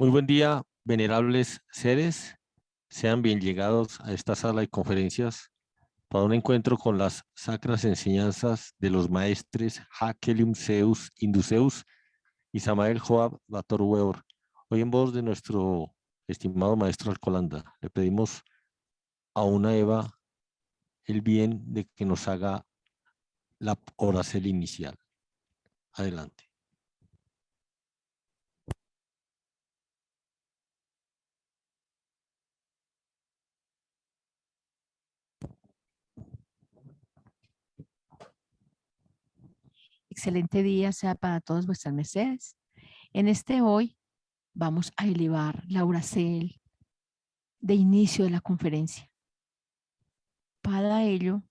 Muy buen día, venerables seres. Sean bien llegados a esta sala de conferencias para un encuentro con las sacras enseñanzas de los maestres Hakelium Zeus Induceus y Samael Joab Bator Weor. Hoy en voz de nuestro estimado maestro Alcolanda, le pedimos a una Eva el bien de que nos haga la oración inicial. Adelante. Excelente día sea para todos vuestras mercedes. En este hoy vamos a elevar la oracel de inicio de la conferencia. Para ello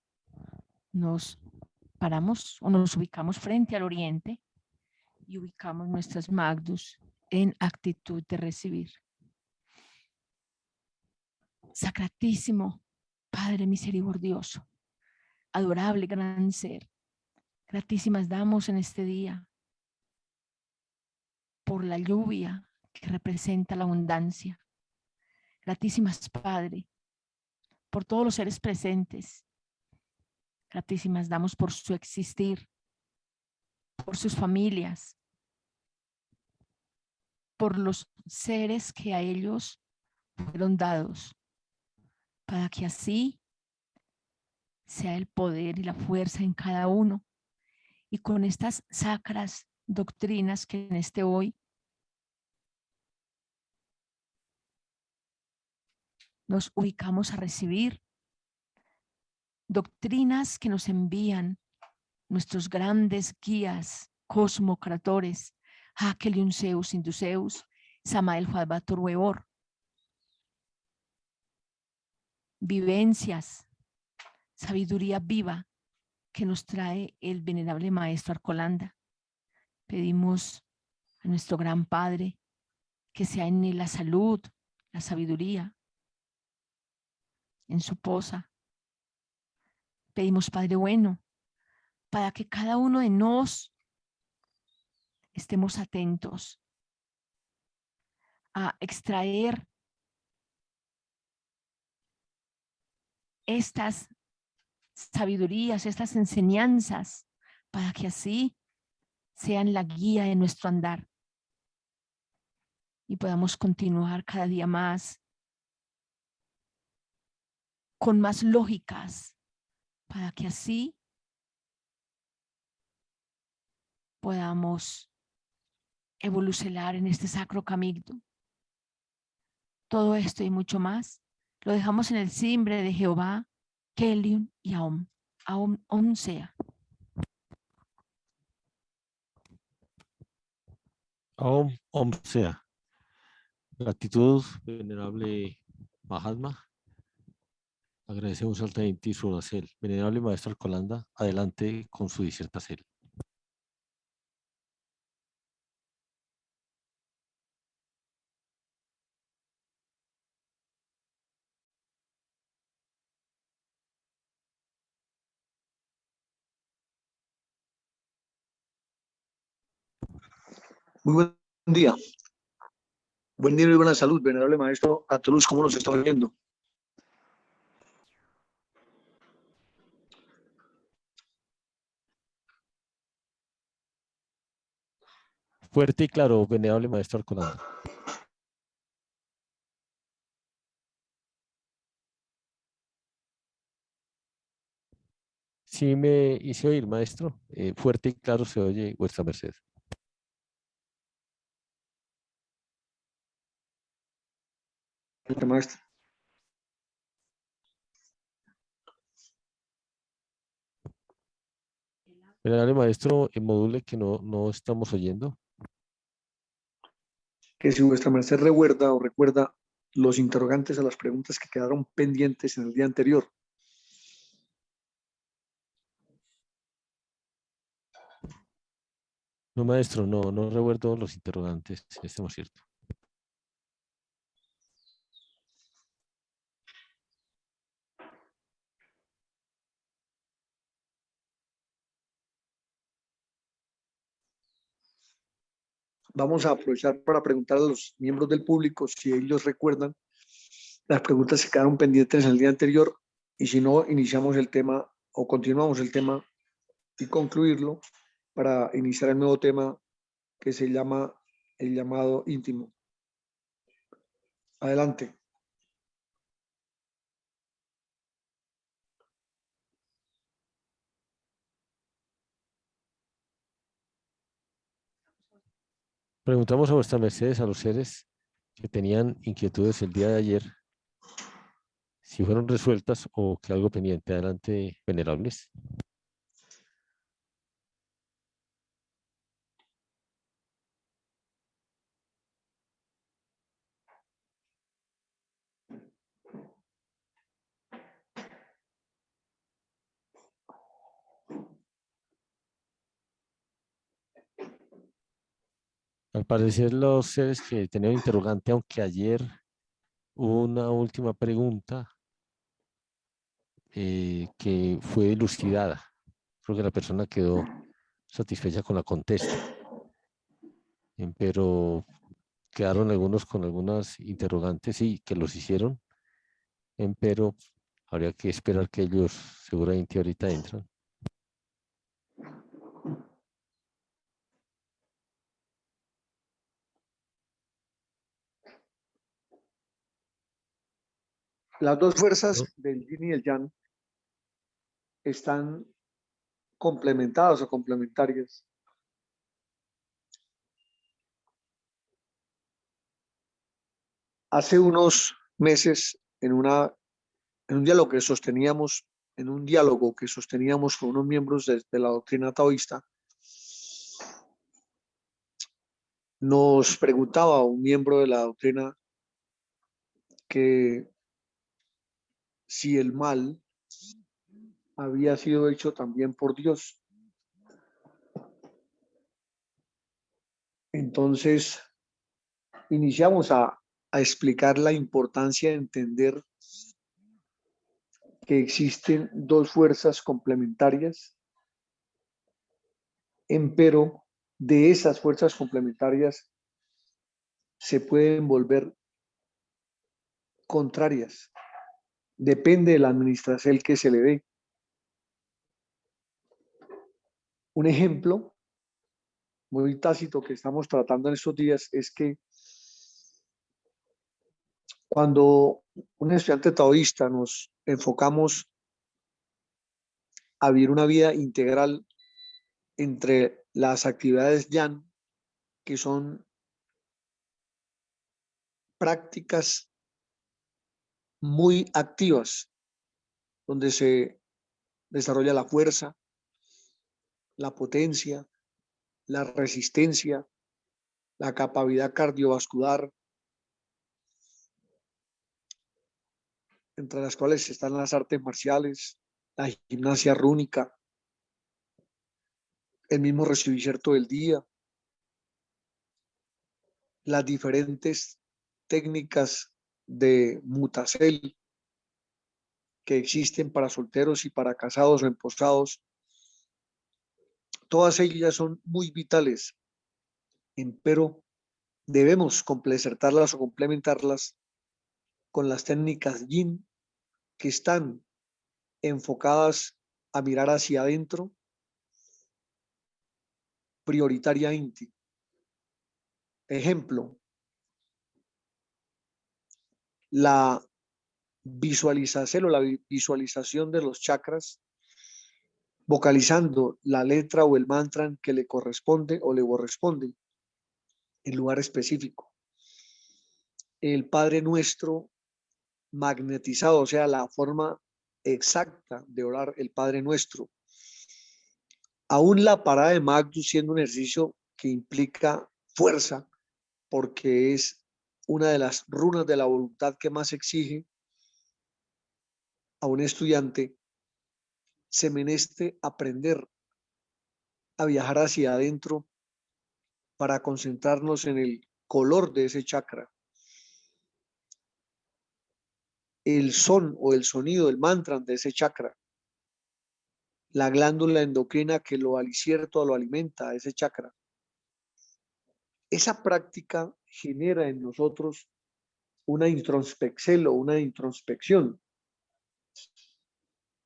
nos paramos o nos ubicamos frente al oriente y ubicamos nuestras magdus en actitud de recibir. Sacratísimo Padre misericordioso, adorable gran ser, gratísimas damos en este día por la lluvia que representa la abundancia. Gratísimas Padre, por todos los seres presentes. Gratísimas damos por su existir, por sus familias, por los seres que a ellos fueron dados, para que así sea el poder y la fuerza en cada uno. Y con estas sacras doctrinas que en este hoy nos ubicamos a recibir, doctrinas que nos envían nuestros grandes guías, cosmocratores, Hakelium Zeus Induceus, Samael Joab Weor, vivencias, sabiduría viva que nos trae el venerable maestro Alcolanda. Pedimos a nuestro gran Padre que sea en él la salud, la sabiduría, en su posa. Pedimos, Padre bueno, para que cada uno de nos estemos atentos a extraer estas sabidurías, estas enseñanzas, para que así sean la guía de nuestro andar y podamos continuar cada día más con más lógicas, para que así podamos evolucionar en este sacro camino. Todo esto y mucho más lo dejamos en el simbre de Jehová, Kelium y Aum. Aum sea. Om sea. Gratitud, venerable Mahatma. Agradecemos altamente su oración. Venerable maestro Alcolanda, adelante con su disertación. Muy buen día. Buen día y buena salud, venerable maestro. A todos, ¿cómo nos está oyendo? Fuerte y claro, venerable maestro Alcolanda. Sí me hice oír, maestro. Fuerte y claro se oye vuestra merced. Maestro. Venerable maestro, module que no estamos oyendo. Que si vuestra merced recuerda o recuerda los interrogantes a las preguntas que quedaron pendientes en el día anterior. No, maestro, no recuerdo los interrogantes, estamos cierto. Vamos a aprovechar para preguntar a los miembros del público si ellos recuerdan las preguntas que quedaron pendientes en el día anterior y si no, iniciamos el tema o continuamos el tema y concluirlo para iniciar el nuevo tema que se llama el llamado íntimo. Adelante. Preguntamos a vuestras mercedes, a los seres que tenían inquietudes el día de ayer, si fueron resueltas o que algo pendiente. Adelante, venerables. Al parecer los seres que tenían interrogante, aunque ayer hubo una última pregunta que fue dilucidada. Creo que la persona quedó satisfecha con la contesta, pero quedaron algunos con algunas interrogantes y que los hicieron, pero habría que esperar que ellos seguramente ahorita entran. Las dos fuerzas ¿No? del yin y el yang están complementadas o complementarias. Hace unos meses, en un diálogo que sosteníamos, con unos miembros de la doctrina taoísta, nos preguntaba un miembro de la doctrina que si el mal había sido hecho también por Dios. Entonces, iniciamos a explicar la importancia de entender que existen dos fuerzas complementarias, empero de esas fuerzas complementarias se pueden volver contrarias. Depende de la administración que se le dé. Un ejemplo muy tácito que estamos tratando en estos días es que cuando un estudiante taoísta nos enfocamos a vivir una vida integral entre las actividades yang, que son prácticas muy activas, donde se desarrolla la fuerza, la potencia, la resistencia, la capacidad cardiovascular, entre las cuales están las artes marciales, la gimnasia rúnica, el mismo recibir cierto del día, las diferentes técnicas de mutacel que existen para solteros y para casados o emposados, todas ellas son muy vitales, pero debemos complementarlas o complementarlas con las técnicas yin que están enfocadas a mirar hacia adentro prioritariamente. Ejemplo, la visualización o la visualización de los chakras, vocalizando la letra o el mantra que le corresponde o le corresponde en lugar específico. El Padre Nuestro magnetizado, o sea, la forma exacta de orar el Padre Nuestro. Aún la parada de Magnus siendo un ejercicio que implica fuerza, porque es una de las runas de la voluntad que más exige a un estudiante, se meneste aprender a viajar hacia adentro para concentrarnos en el color de ese chakra, el son o el sonido, el mantra de ese chakra, la glándula endocrina que lo alicierta o lo alimenta a ese chakra. esa práctica genera en nosotros una introspección o una introspección,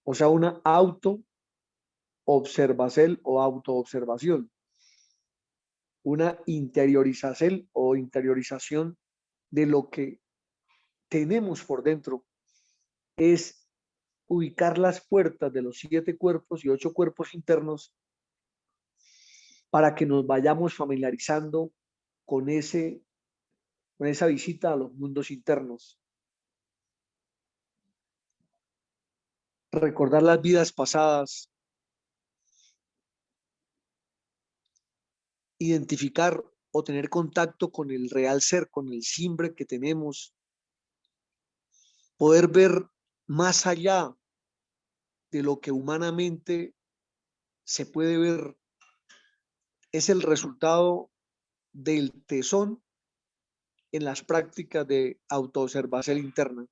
o sea, una auto-observación o autoobservación, una interiorización o interiorización de lo que tenemos por dentro, es ubicar las puertas de los 7 cuerpos y 8 cuerpos internos para que nos vayamos familiarizando con esa visita a los mundos internos. Recordar las vidas pasadas, identificar o tener contacto con el real ser, con el simbre que tenemos, poder ver más allá de lo que humanamente se puede ver, es el resultado del tesón en las prácticas de autoobservación interna.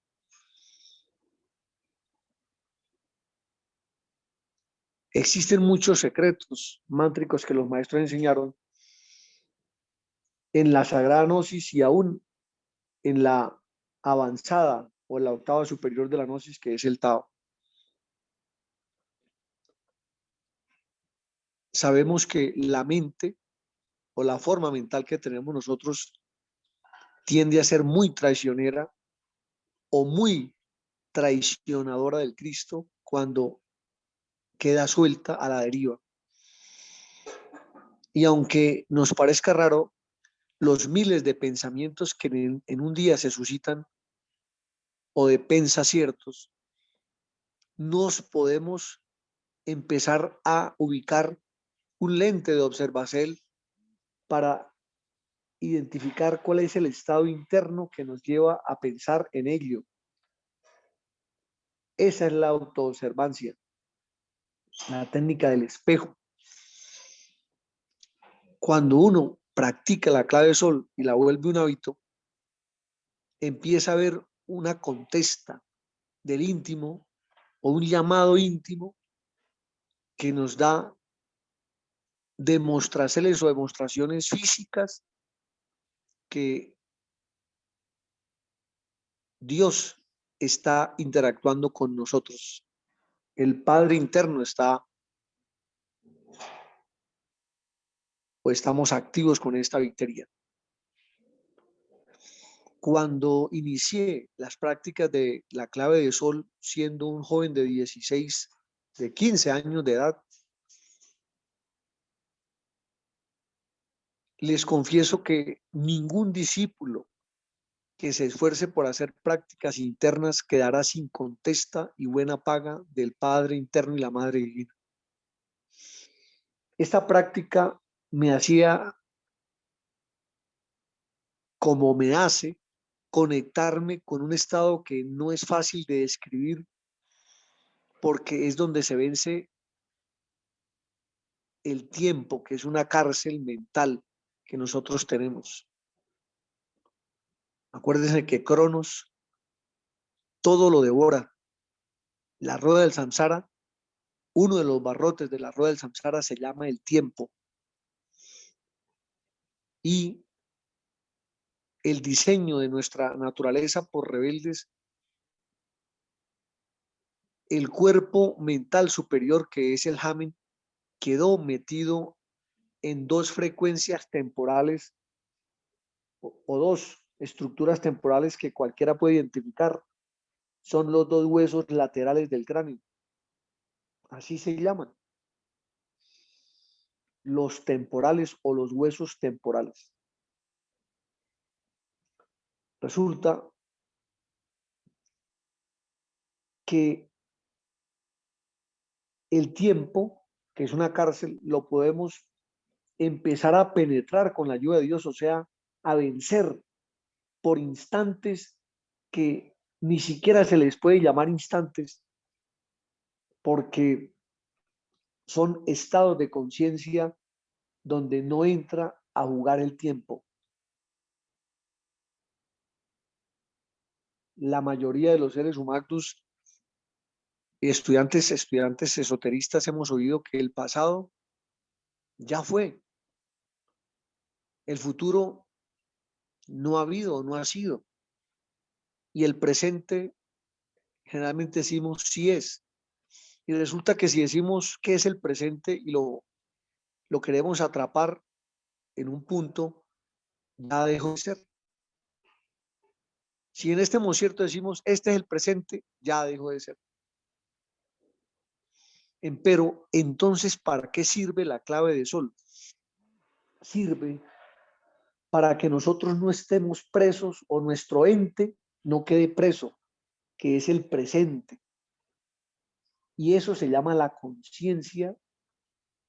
Existen muchos secretos mántricos que los maestros enseñaron en la Sagrada Gnosis y aún en la avanzada o la octava superior de la Gnosis, que es el Tao. Sabemos que la mente o la forma mental que tenemos nosotros tiende a ser muy traicionera o muy traicionadora del Cristo cuando queda suelta a la deriva. Y aunque nos parezca raro, los miles de pensamientos que en un día se suscitan o de pensaciertos, nos podemos empezar a ubicar un lente de observación para identificar cuál es el estado interno que nos lleva a pensar en ello. Esa es la autoobservancia, la técnica del espejo. Cuando uno practica la clave sol y la vuelve un hábito, empieza a ver una contesta del íntimo o un llamado íntimo que nos da demostraciones o demostraciones físicas que Dios está interactuando con nosotros. El Padre interno está o estamos activos con esta victoria. Cuando inicié las prácticas de la clave de sol, siendo un joven de 16, de 15 años de edad, les confieso que ningún discípulo que se esfuerce por hacer prácticas internas quedará sin contesta y buena paga del Padre interno y la Madre divina. Esta práctica me hacía, como me hace, conectarme con un estado que no es fácil de describir porque es donde se vence el tiempo, que es una cárcel mental que nosotros tenemos. Acuérdense que Cronos todo lo devora. La rueda del samsara, uno de los barrotes de la rueda del samsara se llama el tiempo. Y el diseño de nuestra naturaleza por rebeldes, el cuerpo mental superior que es el Hamen, quedó metido en 2 frecuencias temporales o 2 estructuras temporales que cualquiera puede identificar. Son los 2 huesos laterales del cráneo. Así se llaman. Los temporales o los huesos temporales. Resulta que el tiempo, que es una cárcel, lo podemos empezar a penetrar con la ayuda de Dios, o sea, a vencer por instantes que ni siquiera se les puede llamar instantes, porque son estados de conciencia donde no entra a jugar el tiempo. La mayoría de los seres humanos, estudiantes esoteristas, hemos oído que el pasado ya fue. El futuro no ha habido, no ha sido. Y el presente generalmente decimos sí es. Y resulta que si decimos qué es el presente y lo queremos atrapar en un punto, ya dejó de ser. Si en este concierto decimos este es el presente, ya dejó de ser. Pero entonces, ¿para qué sirve la clave de sol? Sirve para que nosotros no estemos presos o nuestro ente no quede preso, que es el presente. Y eso se llama la conciencia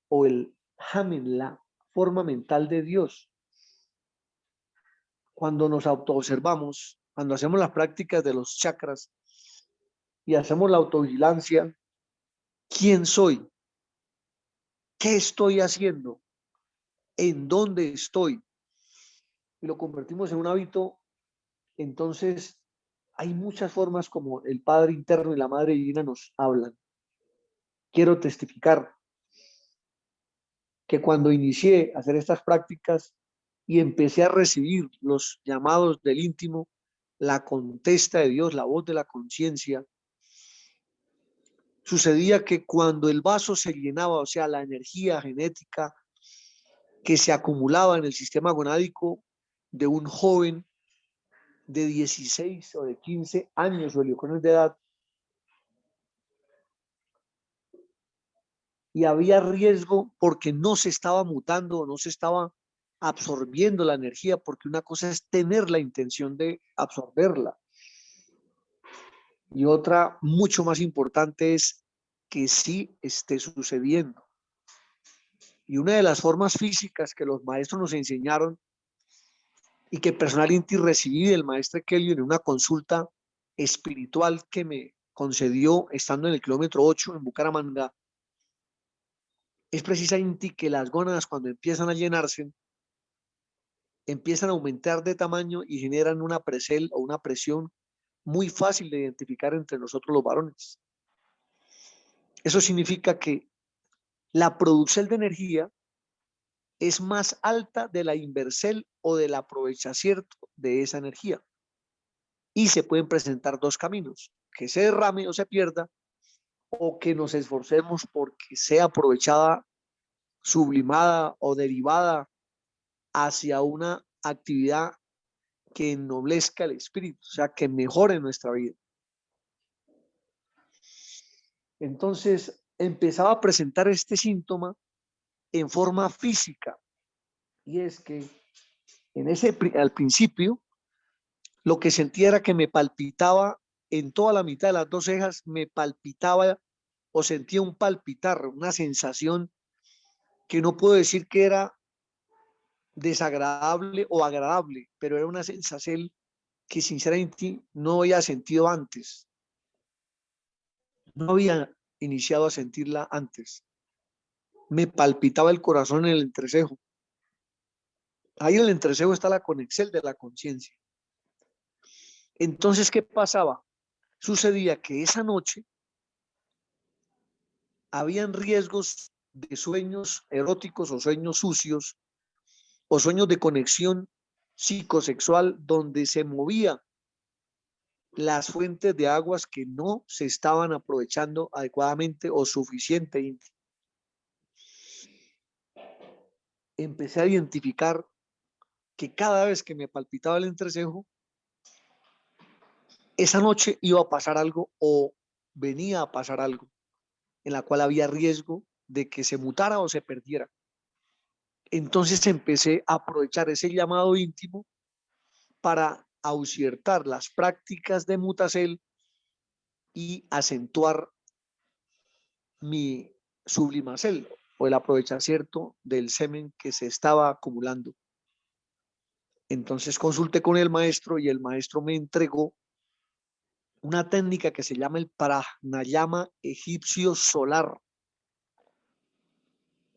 o el Hamen, la forma mental de Dios. Cuando nos autoobservamos, cuando hacemos las prácticas de los chakras y hacemos la autovigilancia, ¿quién soy? ¿Qué estoy haciendo? ¿En dónde estoy? Y lo convertimos en un hábito, entonces hay muchas formas como el Padre interno y la Madre divina nos hablan. Quiero testificar que cuando inicié a hacer estas prácticas y empecé a recibir los llamados del íntimo, la contesta de Dios, la voz de la conciencia, sucedía que cuando el vaso se llenaba, o sea, la energía genética que se acumulaba en el sistema gonádico de un joven de 16 o de 15 años o de edad, y había riesgo porque no se estaba mutando, no se estaba absorbiendo la energía, porque una cosa es tener la intención de absorberla y otra mucho más importante es que sí esté sucediendo. Y una de las formas físicas que los maestros nos enseñaron y que personalmente recibí del maestro Kelly en una consulta espiritual que me concedió estando en el kilómetro 8 en Bucaramanga, es precisamente que las gónadas cuando empiezan a llenarse, empiezan a aumentar de tamaño y generan una presel o una presión muy fácil de identificar entre nosotros los varones. Eso significa que la producción de energía es más alta de la inversel o del aprovechacierto de esa energía. Y se pueden presentar dos caminos, que se derrame o se pierda, o que nos esforcemos porque sea aprovechada, sublimada o derivada hacia una actividad que ennoblezca el espíritu, o sea, que mejore nuestra vida. Entonces, empezaba a presentar este síntoma en forma física, y es que al principio lo que sentía era que me palpitaba en toda la mitad de las dos cejas, me palpitaba o sentía un palpitar, una sensación que no puedo decir que era desagradable o agradable, pero era una sensación que sinceramente no había sentido antes. No había iniciado a sentirla antes. Me palpitaba el corazón en el entrecejo. Ahí en el entrecejo está la conexión de la conciencia. Entonces, ¿qué pasaba? Sucedía que esa noche habían riesgos de sueños eróticos o sueños sucios o sueños de conexión psicosexual donde se movía las fuentes de aguas que no se estaban aprovechando adecuadamente o suficientemente. Empecé a identificar que cada vez que me palpitaba el entrecejo, esa noche iba a pasar algo o venía a pasar algo en la cual había riesgo de que se mutara o se perdiera. Entonces empecé a aprovechar ese llamado íntimo para ausiertar las prácticas de Mutacel y acentuar mi sublimacel o el aprovechacierto del semen que se estaba acumulando. Entonces consulté con el maestro y el maestro me entregó una técnica que se llama el Pranayama egipcio solar.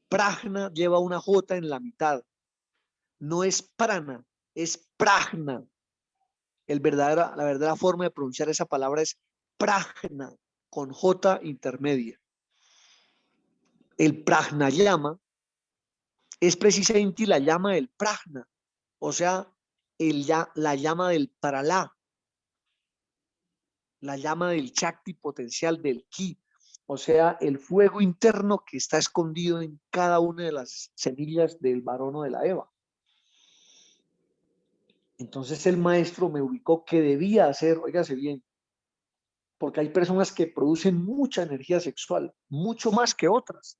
Prajna lleva una J en la mitad. No es prana, es prajna. La verdadera forma de pronunciar esa palabra es prajna, con J intermedia. El pranayama es precisamente la llama del prajna, o sea, la llama del pralá, la llama del Shakti potencial, del ki, o sea, el fuego interno que está escondido en cada una de las semillas del varón o de la Eva. Entonces el maestro me ubicó que debía hacer, óigase bien, porque hay personas que producen mucha energía sexual, mucho más que otras.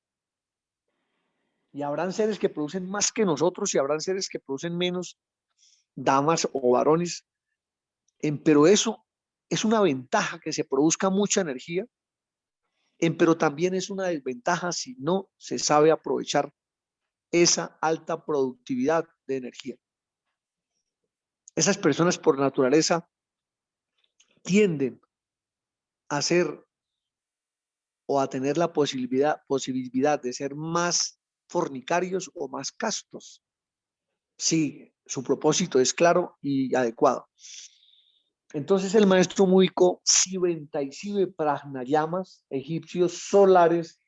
Y habrán seres que producen más que nosotros y habrán seres que producen menos, damas o varones. Pero eso es una ventaja que se produzca mucha energía, pero también es una desventaja si no se sabe aprovechar esa alta productividad de energía. Esas personas por naturaleza tienden a ser o a tener la posibilidad de ser más fornicarios o más castos. Sí, su propósito es claro y adecuado. Entonces el maestro me ubicó 77 prajnayamas egipcios solares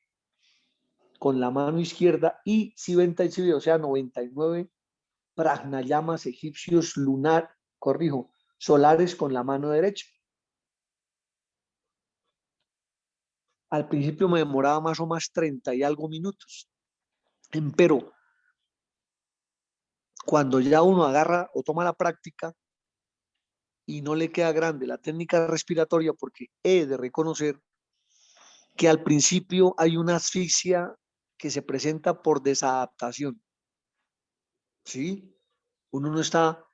con la mano izquierda y 77, o sea, 99 prajnayamas egipcios solares con la mano derecha. Al principio me demoraba más o más 30 y algo minutos, pero cuando ya uno agarra o toma la práctica y no le queda grande la técnica respiratoria, porque he de reconocer que al principio hay una asfixia que se presenta por desadaptación, ¿sí? Uno no está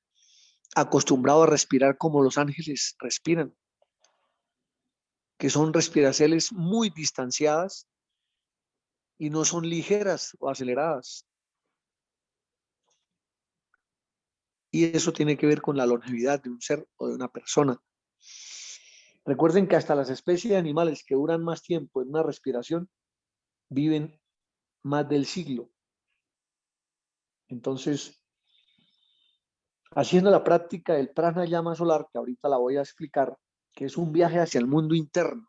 acostumbrado a respirar como los ángeles respiran, que son respiraciones muy distanciadas y no son ligeras o aceleradas. Y eso tiene que ver con la longevidad de un ser o de una persona. Recuerden que hasta las especies de animales que duran más tiempo en una respiración viven más del siglo. Entonces, haciendo la práctica del pranayama solar, que ahorita la voy a explicar, que es un viaje hacia el mundo interno,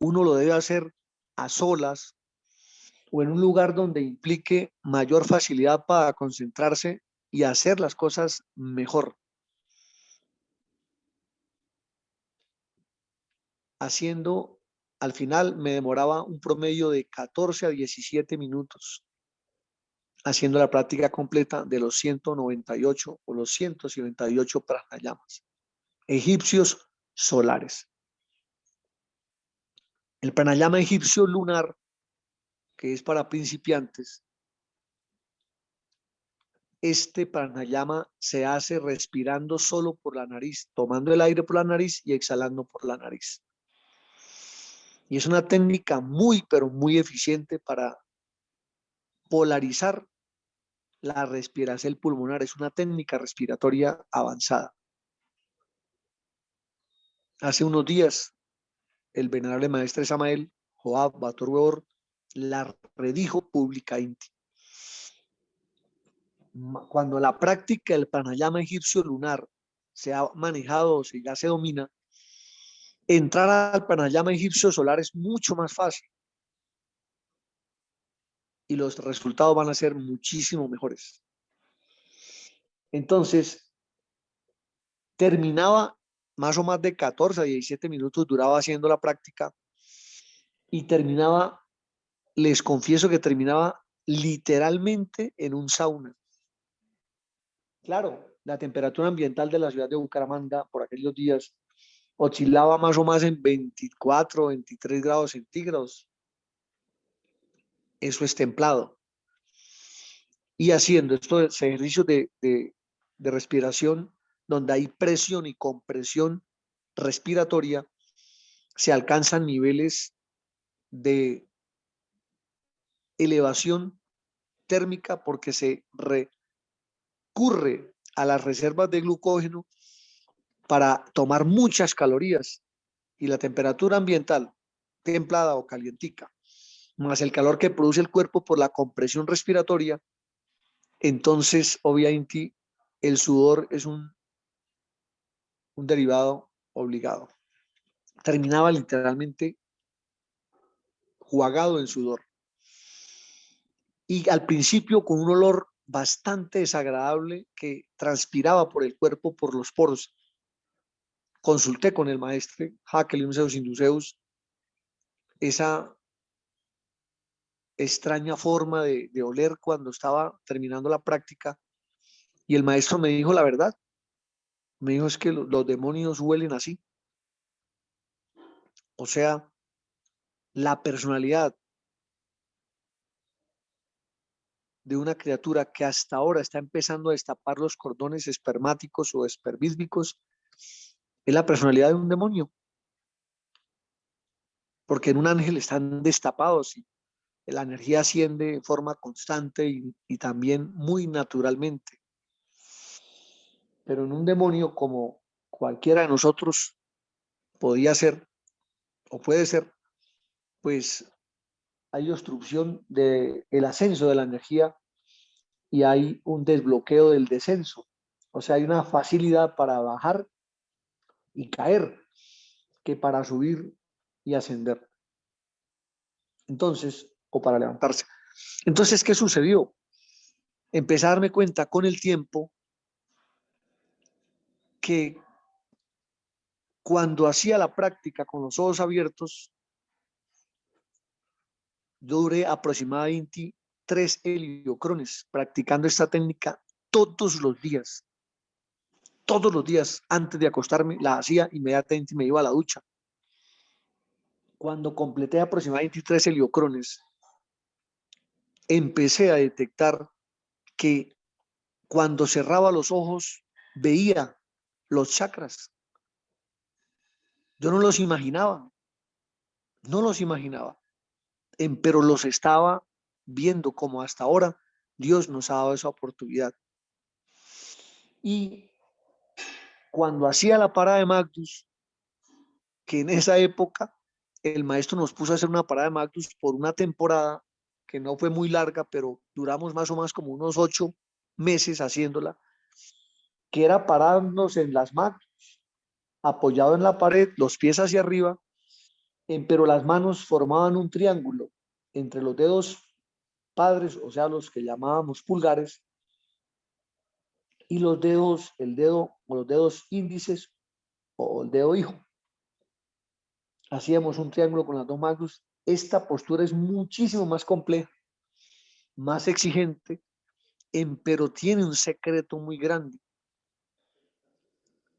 uno lo debe hacer a solas o en un lugar donde implique mayor facilidad para concentrarse y hacer las cosas mejor. Haciendo, al final me demoraba un promedio de 14 a 17 minutos haciendo la práctica completa de los 198 o los 198 pranayamas egipcios solares. El pranayama egipcio lunar, que es para principiantes, este pranayama se hace respirando solo por la nariz, tomando el aire por la nariz y exhalando por la nariz. Y es una técnica muy, pero muy eficiente para polarizar la respiración pulmonar. Es una técnica respiratoria avanzada. Hace unos días, el venerable maestre Samael Joab Bator Weor la redijo públicamente. Cuando la práctica del pranayama egipcio lunar se ha manejado o ya se domina, entrar al pranayama egipcio solar es mucho más fácil y los resultados van a ser muchísimo mejores. Entonces, terminaba más o más de 14 a 17 minutos, duraba haciendo la práctica y terminaba, les confieso que terminaba literalmente en un sauna. Claro, la temperatura ambiental de la ciudad de Bucaramanga por aquellos días oscilaba más o más en 24, 23 grados centígrados. Eso es templado. Y haciendo estos ejercicios de respiración, donde hay presión y compresión respiratoria, se alcanzan niveles de elevación térmica porque se recurre a las reservas de glucógeno para tomar muchas calorías y la temperatura ambiental templada o calientica, más el calor que produce el cuerpo por la compresión respiratoria, entonces obviamente el sudor es un derivado obligado. Terminaba literalmente jugado en sudor. y al principio con un olor bastante desagradable que transpiraba por el cuerpo, por los poros. Consulté con el maestro Hakelum Zeus Induceus esa extraña forma de oler cuando estaba terminando la práctica, y el maestro me dijo la verdad. Me dijo, es que los demonios huelen así. O sea, la personalidad de una criatura que hasta ahora está empezando a destapar los cordones espermáticos o espermídicos es la personalidad de un demonio, porque en un ángel están destapados y la energía asciende de forma constante y también muy naturalmente. Pero en un demonio, como cualquiera de nosotros podía ser o puede ser, pues hay obstrucción del ascenso de la energía y hay un desbloqueo del descenso. O sea, hay una facilidad para bajar y caer que para subir y ascender. Entonces, o para levantarse. Entonces, ¿qué sucedió? Empecé a darme cuenta con el tiempo que cuando hacía la práctica con los ojos abiertos, yo duré aproximadamente 3 heliocrones practicando esta técnica todos los días. Todos los días antes de acostarme la hacía, inmediatamente me iba a la ducha. Cuando completé aproximadamente 3 heliocrones, empecé a detectar que cuando cerraba los ojos veía los chakras. Yo no los imaginaba, no los imaginaba, pero los estaba viendo como hasta ahora Dios nos ha dado esa oportunidad. Y cuando hacía la parada de Magnus, que en esa época el maestro nos puso a hacer una parada de Magnus por una temporada que no fue muy larga, pero duramos más o menos como unos 8 meses haciéndola, que era pararnos en las Magnus, apoyado en la pared, los pies hacia arriba, pero las manos formaban un triángulo entre los dedos padres, o sea, los que llamábamos pulgares, y los dedos, el dedo o los dedos índices o el dedo hijo. Hacíamos un triángulo con las dos manos. Esta postura es muchísimo más compleja, más exigente, pero tiene un secreto muy grande,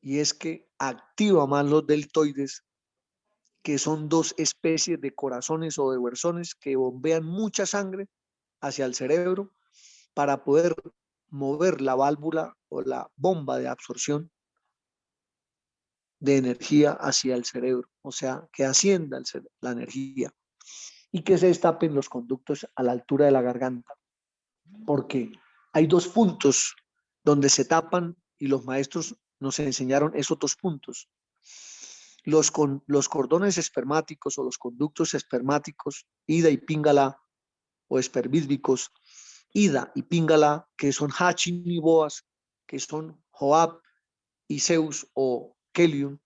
y es que activa más los deltoides, que son 2 especies de corazones o de huesones que bombean mucha sangre hacia el cerebro para poder mover la válvula o la bomba de absorción de energía hacia el cerebro, o sea, que ascienda la energía y que se destapen los conductos a la altura de la garganta, porque hay 2 puntos donde se tapan y los maestros nos enseñaron esos 2 puntos. Los cordones espermáticos o los conductos espermáticos, ida y pingala, o espermídicos, ida y pingala, que son Hachin y Boas, que son Joab y Zeus o Kelium.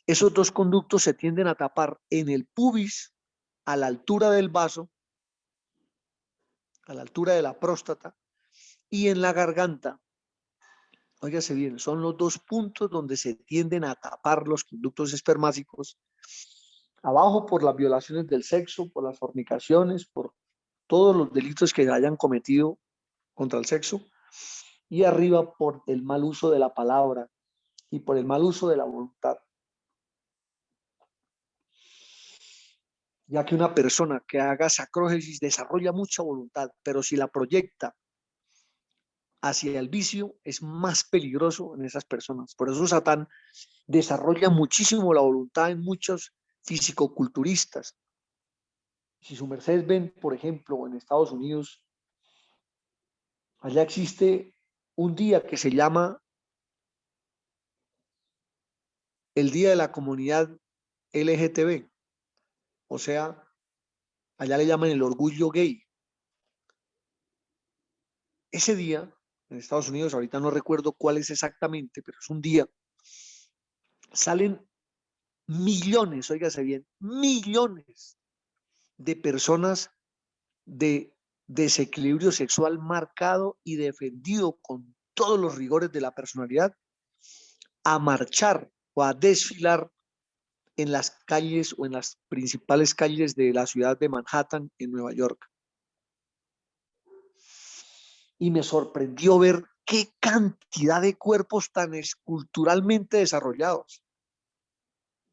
Esos 2 conductos se tienden a tapar en el pubis, a la altura del vaso, a la altura de la próstata, y en la garganta. Óigase bien, son los 2 puntos donde se tienden a tapar los conductos espermáticos. Abajo por las violaciones del sexo, por las fornicaciones, por todos los delitos que hayan cometido contra el sexo, y arriba por el mal uso de la palabra y por el mal uso de la voluntad. Ya que una persona que haga sacrógesis desarrolla mucha voluntad, pero si la proyecta hacia el vicio es más peligroso en esas personas. Por eso Satán desarrolla muchísimo la voluntad en muchos fisicoculturistas. Si su merced ven, por ejemplo, en Estados Unidos, allá existe un día que se llama el Día de la Comunidad LGTB, o sea, allá le llaman el orgullo gay. Ese día, en Estados Unidos, ahorita no recuerdo cuál es exactamente, pero es un día, salen millones, óigase bien, millones de personas de desequilibrio sexual marcado y defendido con todos los rigores de la personalidad, a marchar o a desfilar en las calles o en las principales calles de la ciudad de Manhattan, en Nueva York. Y me sorprendió ver qué cantidad de cuerpos tan esculturalmente desarrollados.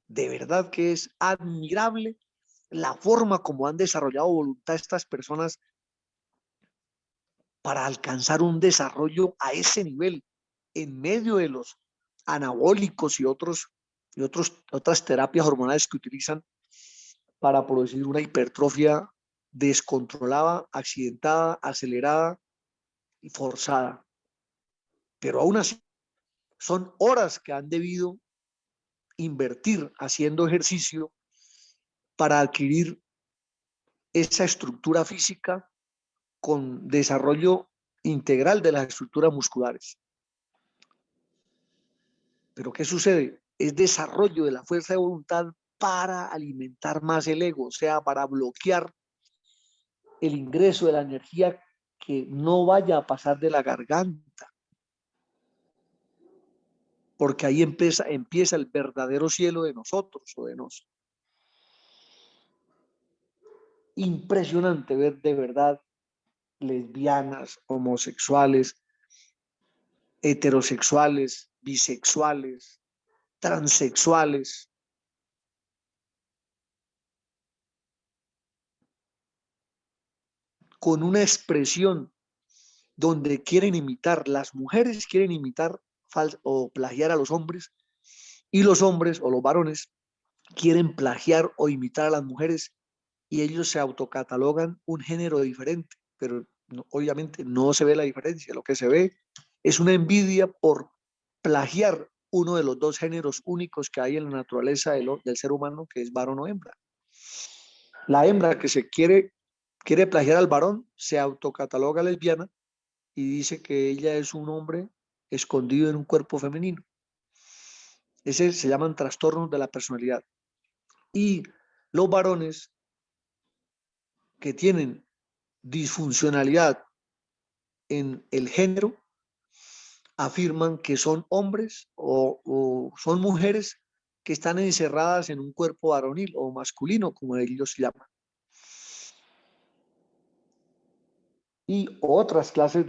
De verdad que es admirable la forma como han desarrollado voluntad estas personas para alcanzar un desarrollo a ese nivel en medio de los anabólicos y otras terapias hormonales que utilizan para producir una hipertrofia descontrolada, accidentada, acelerada y forzada. Pero aún así, son horas que han debido invertir haciendo ejercicio para adquirir esa estructura física con desarrollo integral de las estructuras musculares. Pero ¿qué sucede? Es desarrollo de la fuerza de voluntad para alimentar más el ego, o sea, para bloquear el ingreso de la energía que no vaya a pasar de la garganta. Porque ahí empieza el verdadero cielo de nosotros o de nosotros. Impresionante ver de verdad lesbianas, homosexuales, heterosexuales, bisexuales, transexuales, con una expresión donde quieren imitar, las mujeres quieren imitar o plagiar a los hombres, y los hombres o los varones quieren plagiar o imitar a las mujeres, y ellos se autocatalogan un género diferente, pero no, obviamente no se ve la diferencia. Lo que se ve es una envidia por plagiar uno de los dos géneros únicos que hay en la naturaleza del ser humano, que es varón o hembra. La hembra que quiere plagiar al varón se autocataloga lesbiana y dice que ella es un hombre escondido en un cuerpo femenino. Ese se llaman trastornos de la personalidad. Y los varones que tienen disfuncionalidad en el género afirman que son hombres o son mujeres que están encerradas en un cuerpo varonil o masculino, como ellos llaman. Y otras clases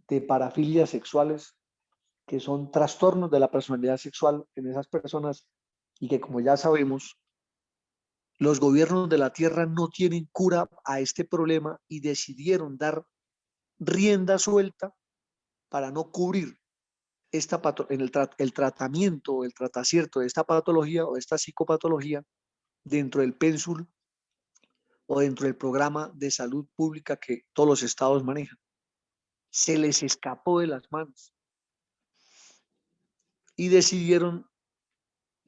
de parafilias sexuales que son trastornos de la personalidad sexual en esas personas, y que, como ya sabemos, los gobiernos de la tierra no tienen cura a este problema y decidieron dar rienda suelta para no cubrir el tratamiento, el tratacierto de esta patología o de esta psicopatología dentro del pénsul o dentro del programa de salud pública que todos los estados manejan. Se les escapó de las manos y decidieron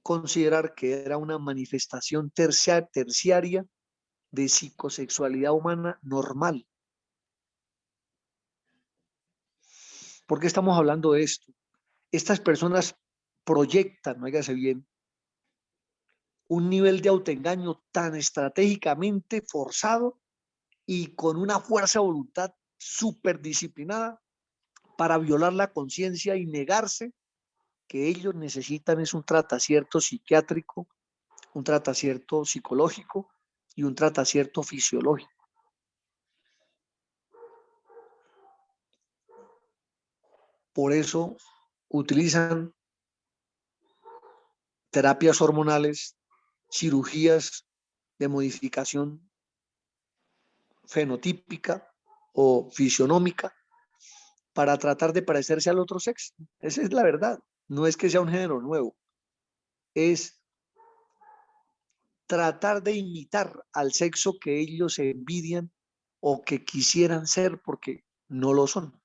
considerar que era una manifestación terciaria de psicosexualidad humana normal. ¿Por qué estamos hablando de esto? Estas personas proyectan, óigase bien, un nivel de autoengaño tan estratégicamente forzado y con una fuerza de voluntad súper disciplinada para violar la conciencia y negarse que ellos necesitan es un tratacierto psiquiátrico, un tratacierto psicológico y un tratacierto fisiológico. Por eso utilizan terapias hormonales, cirugías de modificación fenotípica o fisionómica para tratar de parecerse al otro sexo. Esa es la verdad. No es que sea un género nuevo, es tratar de imitar al sexo que ellos envidian o que quisieran ser porque no lo son.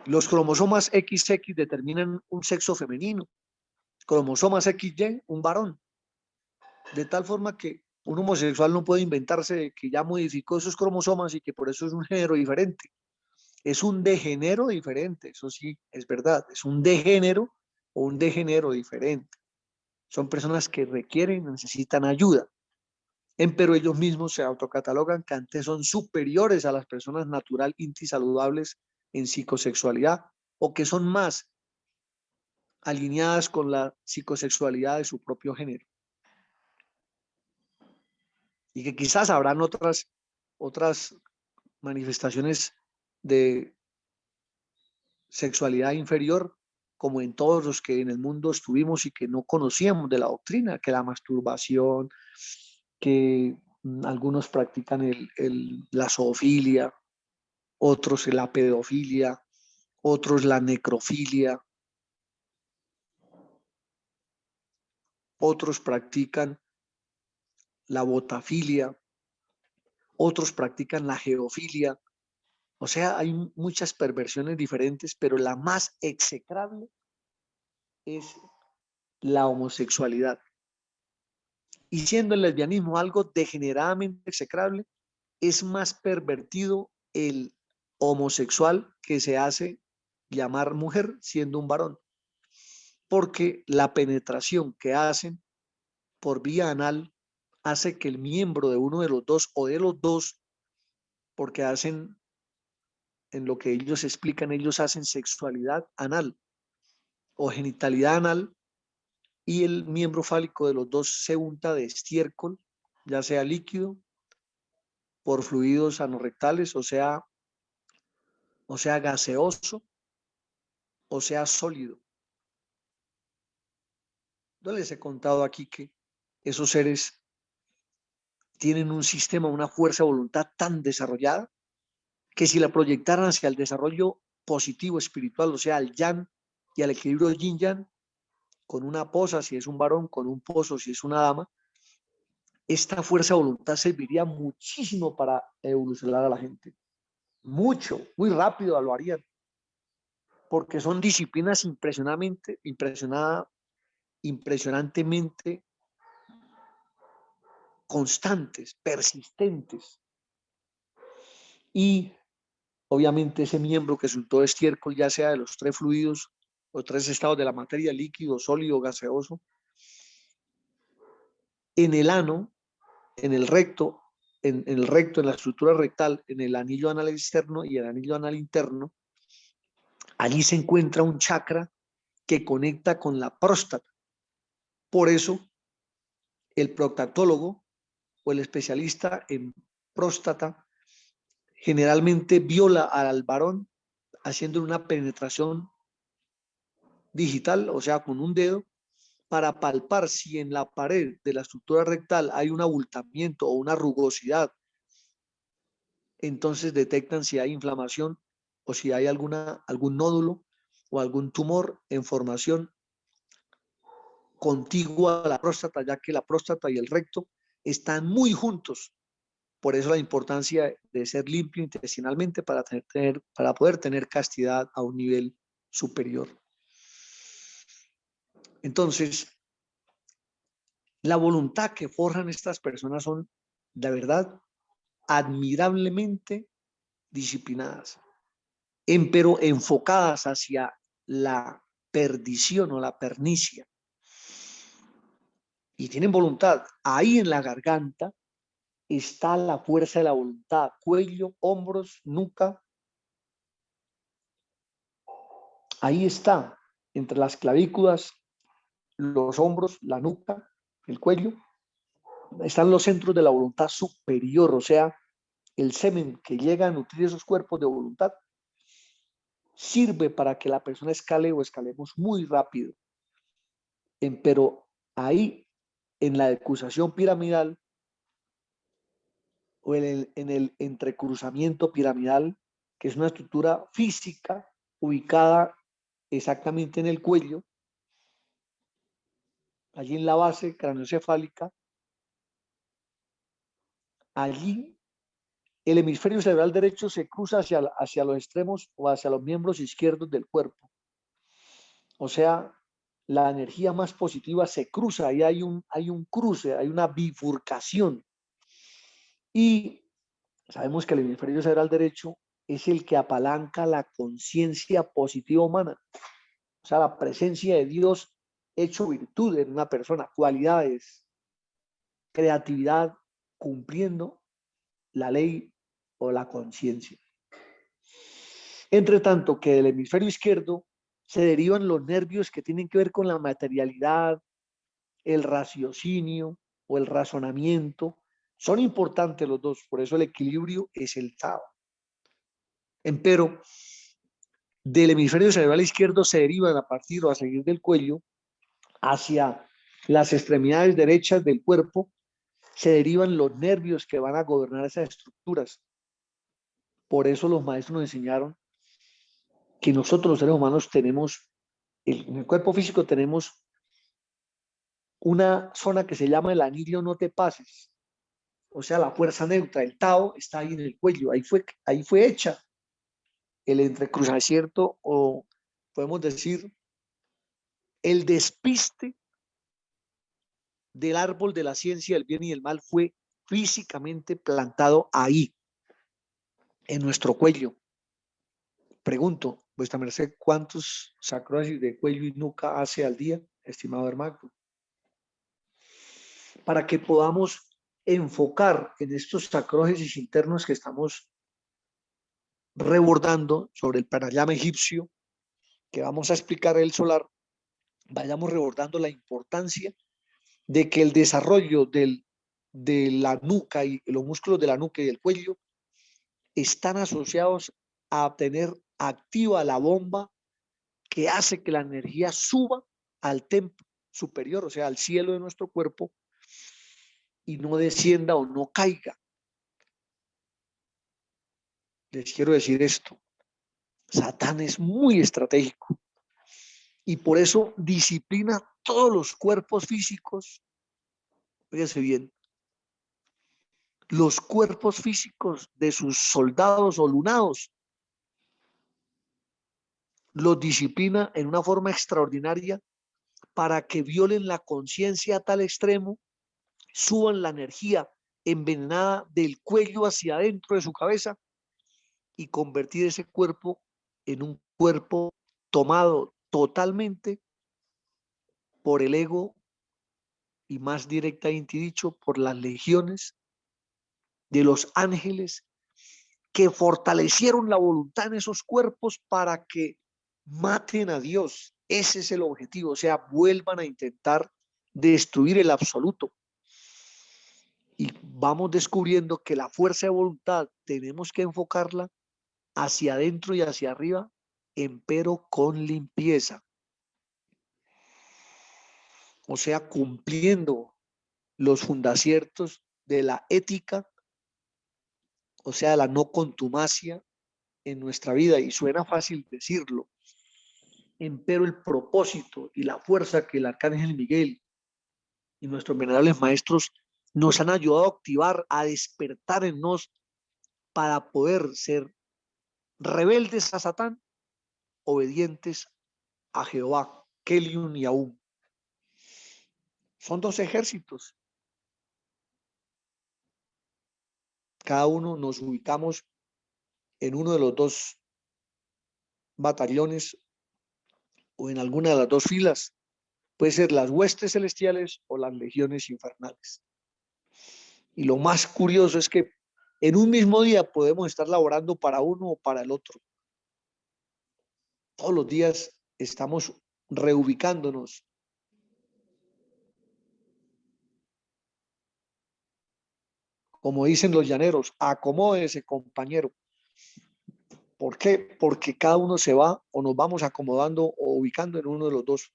Los cromosomas XX determinan un sexo femenino, cromosomas XY un varón, de tal forma que un homosexual no puede inventarse que ya modificó esos cromosomas y que por eso es un género diferente. Es un degenero diferente, eso sí, es verdad, es un degénero o un degenero diferente. Son personas que requieren, necesitan ayuda. Empero ellos mismos se autocatalogan que antes son superiores a las personas natural y saludables en psicosexualidad, o que son más alineadas con la psicosexualidad de su propio género. Y que quizás habrán otras manifestaciones de sexualidad inferior, como en todos los que en el mundo estuvimos y que no conocíamos de la doctrina, que la masturbación, que algunos practican la zoofilia, otros la pedofilia, otros la necrofilia, otros practican la botafilia, otros practican la geofilia. O sea, hay muchas perversiones diferentes, pero la más execrable es la homosexualidad. Y siendo el lesbianismo algo degeneradamente execrable, es más pervertido el homosexual que se hace llamar mujer siendo un varón, porque la penetración que hacen por vía anal hace que el miembro de uno de los dos o de los dos, porque hacen, en lo que ellos explican, ellos hacen sexualidad anal o genitalidad anal, y el miembro fálico de los dos se unta de estiércol, ya sea líquido, por fluidos anorrectales, o sea gaseoso, o sea sólido. Yo les he contado aquí que esos seres tienen un sistema, una fuerza de voluntad tan desarrollada que si la proyectaran hacia el desarrollo positivo espiritual, o sea, al yang y al equilibrio yin-yang, con una posa si es un varón, con un pozo si es una dama, esta fuerza de voluntad serviría muchísimo para evolucionar a la gente. Mucho, muy rápido lo harían, porque son disciplinas impresionantemente constantes, persistentes. Y obviamente ese miembro que resultó de estiércol, ya sea de los tres fluidos, los tres estados de la materia, líquido, sólido, gaseoso, en el ano, en el recto, en la estructura rectal, en el anillo anal externo y el anillo anal interno, allí se encuentra un chakra que conecta con la próstata. Por eso, el proctatólogo o el especialista en próstata generalmente viola al varón haciendo una penetración digital, o sea, con un dedo, para palpar si en la pared de la estructura rectal hay un abultamiento o una rugosidad. Entonces detectan si hay inflamación o si hay algún nódulo o algún tumor en formación contigua a la próstata, ya que la próstata y el recto están muy juntos. Por eso la importancia de ser limpio intestinalmente para poder tener castidad a un nivel superior. Entonces, la voluntad que forjan estas personas son, de verdad, admirablemente disciplinadas, pero enfocadas hacia la perdición o la pernicia. Y tienen voluntad. Ahí en la garganta está la fuerza de la voluntad. Cuello, hombros, nuca. Ahí está, entre las clavículas, los hombros, la nuca, el cuello. Están los centros de la voluntad superior, o sea, el semen que llega a nutrir esos cuerpos de voluntad sirve para que la persona escale o escalemos muy rápido. Pero ahí, en la decusación piramidal o en el entrecruzamiento piramidal, que es una estructura física ubicada exactamente en el cuello, allí en la base craneoencefálica, allí el hemisferio cerebral derecho se cruza hacia los extremos o hacia los miembros izquierdos del cuerpo. O sea, la energía más positiva se cruza, ahí hay un cruce, hay una bifurcación. Y sabemos que el hemisferio cerebral derecho es el que apalanca la conciencia positiva humana. O sea, la presencia de Dios hecho virtud en una persona, cualidades, creatividad, cumpliendo la ley o la conciencia. Entre tanto que del hemisferio izquierdo se derivan los nervios que tienen que ver con la materialidad, el raciocinio o el razonamiento. Son importantes los dos, por eso el equilibrio es el Tao. Empero, del hemisferio cerebral izquierdo se derivan a partir o a seguir del cuello hacia las extremidades derechas del cuerpo, se derivan los nervios que van a gobernar esas estructuras. Por eso los maestros nos enseñaron que nosotros los seres humanos tenemos, en el cuerpo físico tenemos una zona que se llama el anillo no te pases, o sea, la fuerza neutra, el Tao está ahí en el cuello, ahí fue hecha el entrecruzamiento, o podemos decir el despiste del árbol de la ciencia del bien y del mal fue físicamente plantado ahí, en nuestro cuello. Pregunto, vuestra merced, ¿cuántos sacrosis de cuello y nuca hace al día, estimado hermano? Para que podamos enfocar en estos sacrógesis internos que estamos rebordando sobre el pranayama egipcio, que vamos a explicar el solar, vayamos rebordando la importancia de que el desarrollo de la nuca y los músculos de la nuca y del cuello están asociados a tener activa la bomba que hace que la energía suba al templo superior, o sea, al cielo de nuestro cuerpo, y no descienda o no caiga. Les quiero decir esto, Satán es muy estratégico y por eso disciplina todos los cuerpos físicos. Fíjense bien, los cuerpos físicos de sus soldados o lunados los disciplina en una forma extraordinaria para que violen la conciencia a tal extremo, suban la energía envenenada del cuello hacia adentro de su cabeza y convertir ese cuerpo en un cuerpo tomado totalmente por el ego y más directamente dicho por las legiones de los ángeles que fortalecieron la voluntad en esos cuerpos para que maten a Dios. Ese es el objetivo, o sea, vuelvan a intentar destruir el absoluto. Y vamos descubriendo que la fuerza de voluntad tenemos que enfocarla hacia adentro y hacia arriba, empero con limpieza. O sea, cumpliendo los fundaciertos de la ética, o sea, la no contumacia en nuestra vida. Y suena fácil decirlo, empero el propósito y la fuerza que el arcángel Miguel y nuestros venerables maestros nos han ayudado a activar, a despertar en nos para poder ser rebeldes a Satán, obedientes a Jehová, Keliun y Aum. Son dos ejércitos. Cada uno nos ubicamos en uno de los dos batallones o en alguna de las dos filas. Puede ser las huestes celestiales o las legiones infernales. Y lo más curioso es que en un mismo día podemos estar laborando para uno o para el otro. Todos los días estamos reubicándonos. Como dicen los llaneros, acomódese, compañero. ¿Por qué? Porque cada uno se va o nos vamos acomodando o ubicando en uno de los dos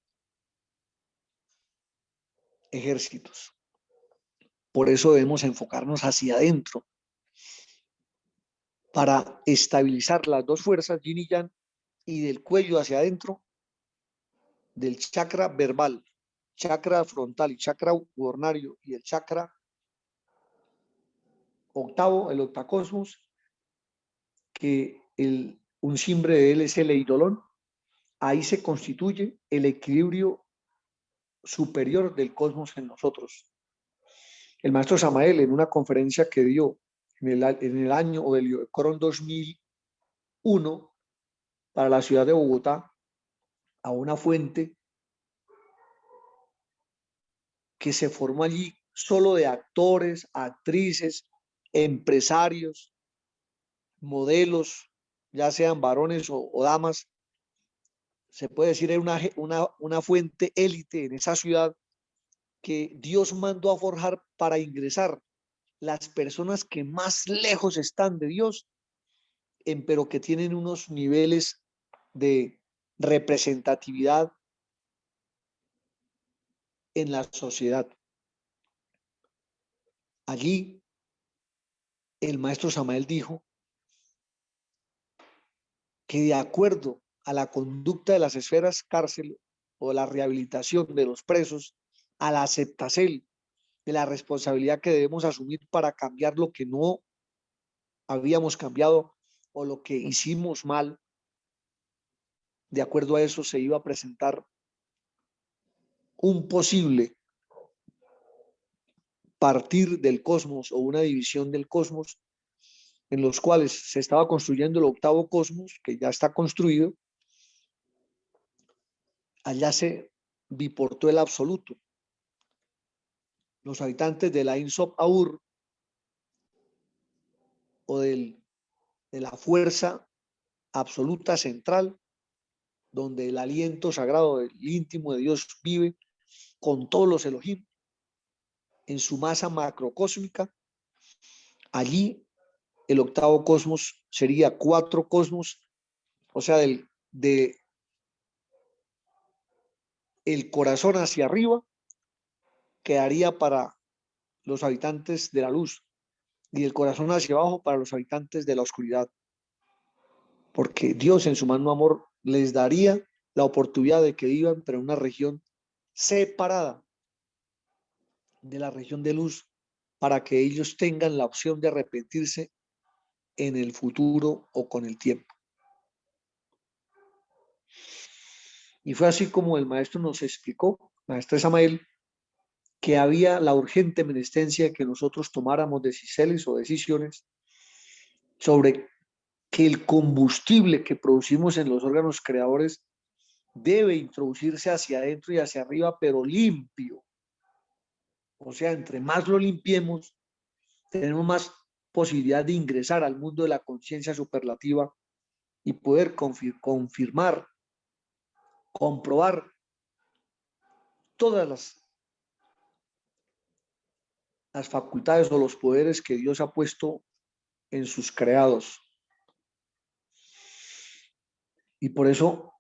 ejércitos. Por eso debemos enfocarnos hacia adentro para estabilizar las dos fuerzas, yin y yang, y del cuello hacia adentro, del chakra verbal, chakra frontal y chakra coronario y el chakra octavo, el octacosmos, que un simbre de él es el eidolón. Ahí se constituye el equilibrio superior del cosmos en nosotros. El maestro Samael, en una conferencia que dio en el año o del Corón 2001 para la ciudad de Bogotá, a una fuente que se formó allí solo de actores, actrices, empresarios, modelos, ya sean varones o damas. Se puede decir era una fuente élite en esa ciudad que Dios mandó a forjar para ingresar las personas que más lejos están de Dios, pero que tienen unos niveles de representatividad en la sociedad. Allí el maestro Samael dijo que de acuerdo a la conducta de las esferas cárcel o la rehabilitación de los presos, a la aceptación de la responsabilidad que debemos asumir para cambiar lo que no habíamos cambiado o lo que hicimos mal, de acuerdo a eso se iba a presentar un posible partir del cosmos o una división del cosmos en los cuales se estaba construyendo el octavo cosmos, que ya está construido. Allá se biportó el absoluto. Los habitantes de la Insop Aur o de la fuerza absoluta central, donde el aliento sagrado del íntimo de Dios vive con todos los Elohim en su masa macrocósmica. Allí el octavo cosmos sería 4 cosmos, o sea, de el corazón hacia arriba quedaría para los habitantes de la luz y el corazón hacia abajo para los habitantes de la oscuridad, porque Dios en su mano amor les daría la oportunidad de que vivan pero en una región separada de la región de luz, para que ellos tengan la opción de arrepentirse en el futuro o con el tiempo. Y fue así como el maestro nos explicó, maestro Samael, que había la urgente menestencia que nosotros tomáramos decisiones o decisiones sobre que el combustible que producimos en los órganos creadores debe introducirse hacia adentro y hacia arriba, pero limpio. O sea, entre más lo limpiemos, tenemos más posibilidad de ingresar al mundo de la conciencia superlativa y poder confirmar, comprobar todas las facultades o los poderes que Dios ha puesto en sus creados. Y por eso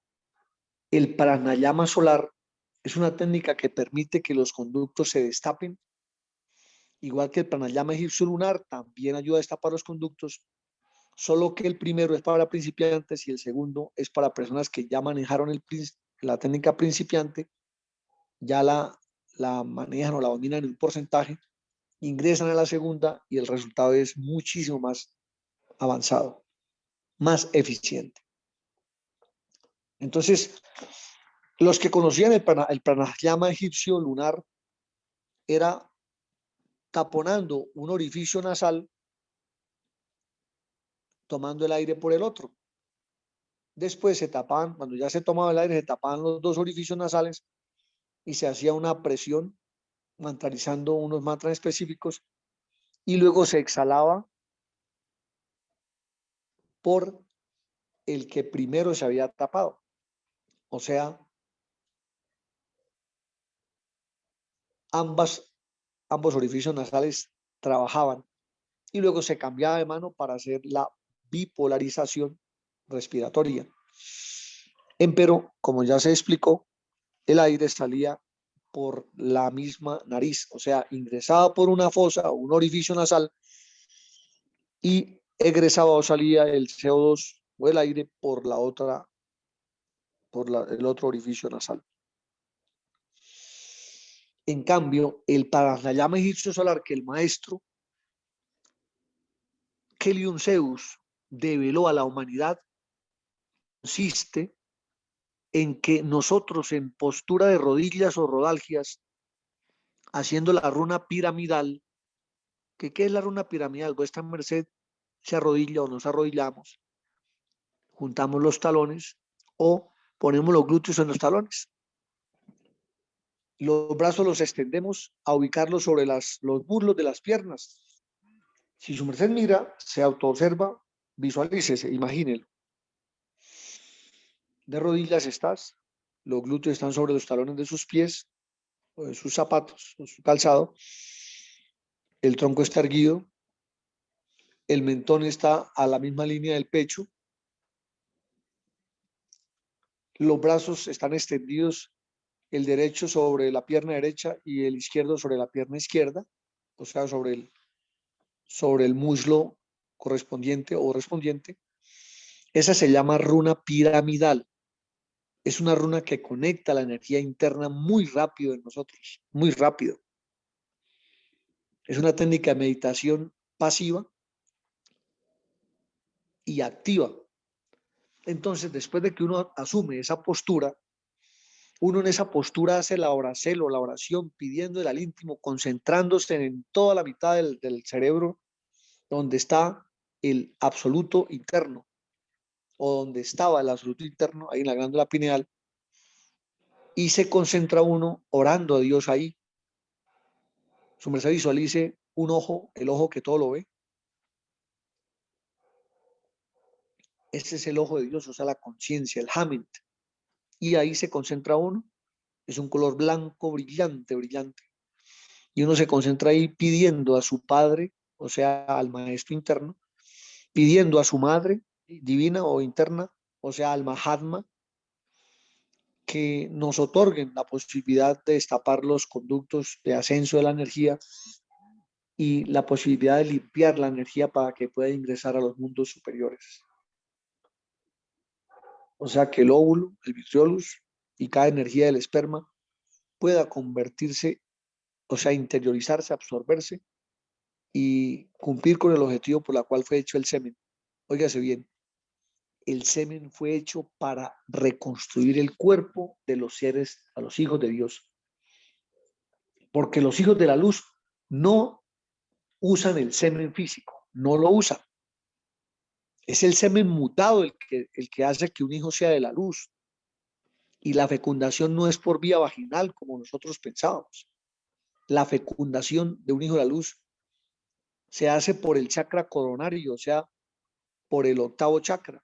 el pranayama solar es una técnica que permite que los conductos se destapen, igual que el pranayama egipcio lunar también ayuda a destapar los conductos, solo que el primero es para principiantes y el segundo es para personas que ya manejaron la técnica principiante, ya la manejan o la dominan en un porcentaje, ingresan a la segunda y el resultado es muchísimo más avanzado, más eficiente. Entonces, los que conocían el pranayama egipcio lunar era taponando un orificio nasal, tomando el aire por el otro. Después se tapaban, cuando ya se tomaba el aire, se tapaban los dos orificios nasales y se hacía una presión, mantrarizando unos mantras específicos, y luego se exhalaba por el que primero se había tapado. O sea, ambos orificios nasales trabajaban y luego se cambiaba de mano para hacer la bipolarización respiratoria. Empero, como ya se explicó, el aire salía por la misma nariz, o sea, ingresaba por una fosa o un orificio nasal y egresaba o salía el CO2 o el aire por la otra, el otro orificio nasal. En cambio, el pranayama egipcio solar que el maestro Kelium Zeus develó a la humanidad consiste en que nosotros en postura de rodillas o rodalgias, haciendo la runa piramidal, ¿qué es la runa piramidal? Vuestra merced se arrodilla o nos arrodillamos, juntamos los talones o ponemos los glúteos en los talones Los brazos los extendemos a ubicarlos sobre los muslos de las piernas. Si su merced mira, se autoobserva, visualícese, imagínelo. De rodillas estás, los glúteos están sobre los talones de sus pies, o de sus zapatos, o su calzado. El tronco está erguido, el mentón está a la misma línea del pecho. Los brazos están extendidos, el derecho sobre la pierna derecha y el izquierdo sobre la pierna izquierda, o sea, sobre el muslo correspondiente o respondiente. Esa se llama runa piramidal. Es una runa que conecta la energía interna muy rápido en nosotros, muy rápido. Es una técnica de meditación pasiva y activa. Entonces, después de que uno asume esa postura, uno en esa postura hace la oracelo, la oración, pidiendo al íntimo, concentrándose en toda la mitad del cerebro, donde está el absoluto interno, o donde estaba el absoluto interno, ahí en la glándula pineal, y se concentra uno orando a Dios ahí. Su merced visualice un ojo, el ojo que todo lo ve. Ese es el ojo de Dios, o sea, la conciencia, el Hamid. Y ahí se concentra uno. Es un color blanco, brillante, brillante. Y uno se concentra ahí pidiendo a su Padre, o sea, al Maestro interno, pidiendo a su Madre divina o interna, o sea, al Mahatma, que nos otorguen la posibilidad de destapar los conductos de ascenso de la energía y la posibilidad de limpiar la energía para que pueda ingresar a los mundos superiores. O sea, que el óvulo, el vitriolus y cada energía del esperma pueda convertirse, o sea, interiorizarse, absorberse y cumplir con el objetivo por el cual fue hecho el semen. Óigase bien, el semen fue hecho para reconstruir el cuerpo de los seres, a los hijos de Dios. Porque los hijos de la luz no usan el semen físico, no lo usan. Es el semen mutado el que hace que un hijo sea de la luz. Y la fecundación no es por vía vaginal como nosotros pensábamos. La fecundación de un hijo de la luz se hace por el chakra coronario, o sea, por el octavo chakra.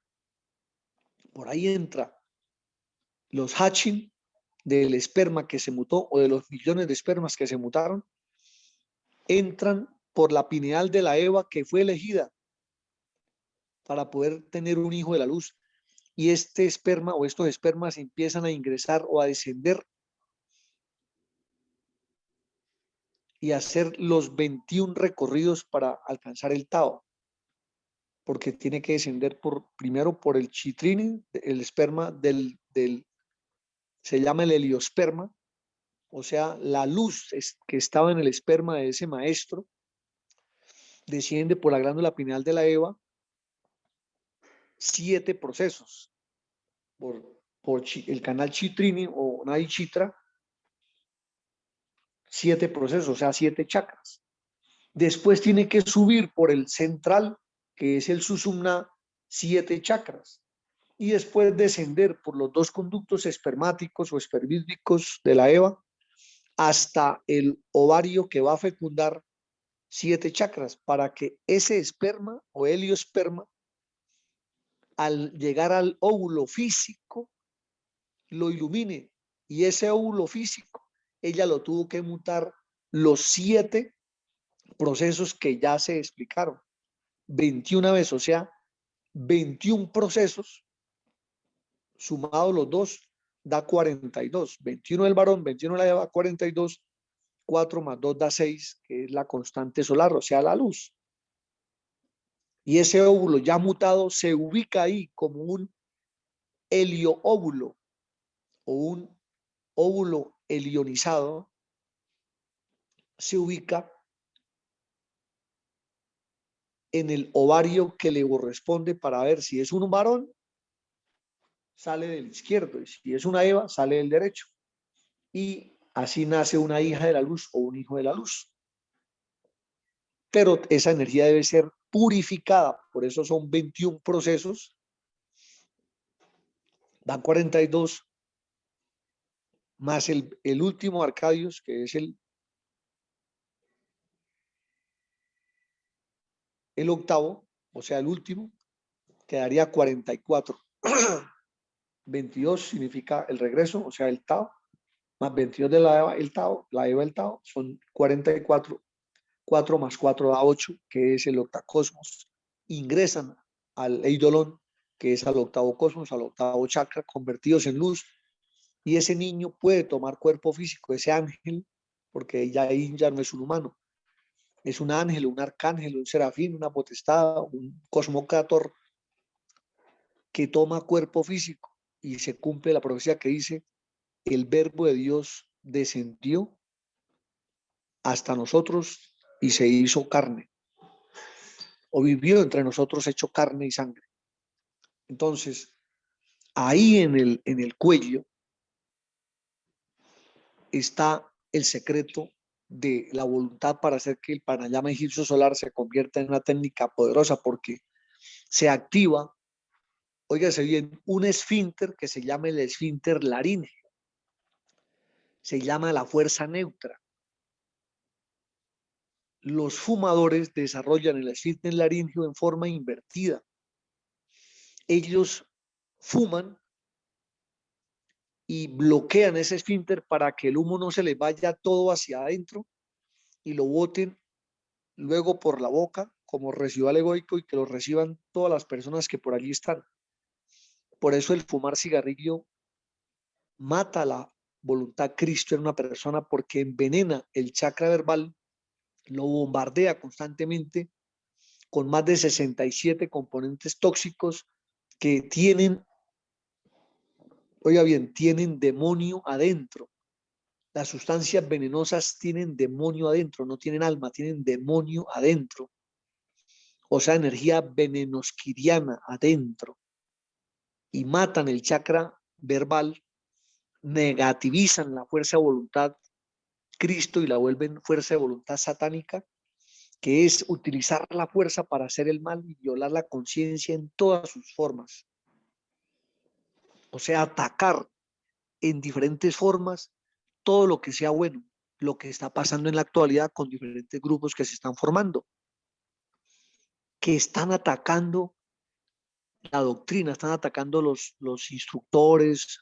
Por ahí entra los hatching del esperma que se mutó o de los millones de espermas que se mutaron, entran por la pineal de la Eva que fue elegida para poder tener un hijo de la luz. Y este esperma o estos espermas empiezan a ingresar o a descender y hacer los 21 recorridos para alcanzar el Tao. Porque tiene que descender primero por el chitrini, el esperma se llama el heliosperma, o sea, la luz que estaba en el esperma de ese maestro, desciende por la glándula pineal de la Eva, 7 procesos, por el canal chitrini o Nadi Chitra, 7 procesos, o sea, 7 chakras. Después tiene que subir por el central, que es el Susumna, 7 chakras. Y después descender por los 2 conductos espermáticos o espermídicos de la Eva hasta el ovario que va a fecundar 7 chakras para que ese esperma o heliosperma al llegar al óvulo físico lo ilumine, y ese óvulo físico ella lo tuvo que mutar los 7 procesos que ya se explicaron 21 veces, o sea, 21 procesos sumados los dos da 42, 21 del varón, 21 de la Eva, 42, 4 más 2 da 6, que es la constante solar, o sea, la luz. Y ese óvulo ya mutado se ubica ahí como un helioóvulo o un óvulo helionizado, se ubica en el ovario que le corresponde para ver si es un varón, sale del izquierdo, y si es una Eva, sale del derecho. Y así nace una hija de la luz o un hijo de la luz. Pero esa energía debe ser purificada, por eso son 21 procesos, dan 42, más el último Arcadios, que es el octavo, o sea, el último, quedaría 44. 22 significa el regreso, o sea, el Tao, más 22 de la Eva, el Tao, la Eva, el Tao, son 44. 4 más 4 da 8, que es el octacosmos. Ingresan al Eidolon, que es al octavo cosmos, al octavo chakra, convertidos en luz, y ese niño puede tomar cuerpo físico, ese ángel, porque ya ahí ya no es un humano, es un ángel, un arcángel, un serafín, una potestad, un cosmocrator que toma cuerpo físico y se cumple la profecía que dice, el verbo de Dios descendió hasta nosotros y se hizo carne, o vivió entre nosotros hecho carne y sangre. Entonces, ahí en el cuello está el secreto de la voluntad para hacer que el pranayama egipcio solar se convierta en una técnica poderosa, porque se activa, óigase bien, un esfínter que se llama el esfínter laríngeo, se llama la fuerza neutra. Los fumadores desarrollan el esfínter laríngeo en forma invertida. Ellos fuman y bloquean ese esfínter para que el humo no se les vaya todo hacia adentro y lo boten luego por la boca como residual egoico y que lo reciban todas las personas que por allí están. Por eso el fumar cigarrillo mata la voluntad Cristo en una persona, porque envenena el chakra verbal, lo bombardea constantemente con más de 67 componentes tóxicos que tienen, oiga bien, tienen demonio adentro. Las sustancias venenosas tienen demonio adentro, no tienen alma, tienen demonio adentro. O sea, energía venenosquiriana adentro. Y matan el chakra verbal, negativizan la fuerza de voluntad Cristo y la vuelven fuerza de voluntad satánica, que es utilizar la fuerza para hacer el mal y violar la conciencia en todas sus formas. O sea, atacar en diferentes formas todo lo que sea bueno, lo que está pasando en la actualidad con diferentes grupos que se están formando, que están atacando la doctrina, están atacando los instructores,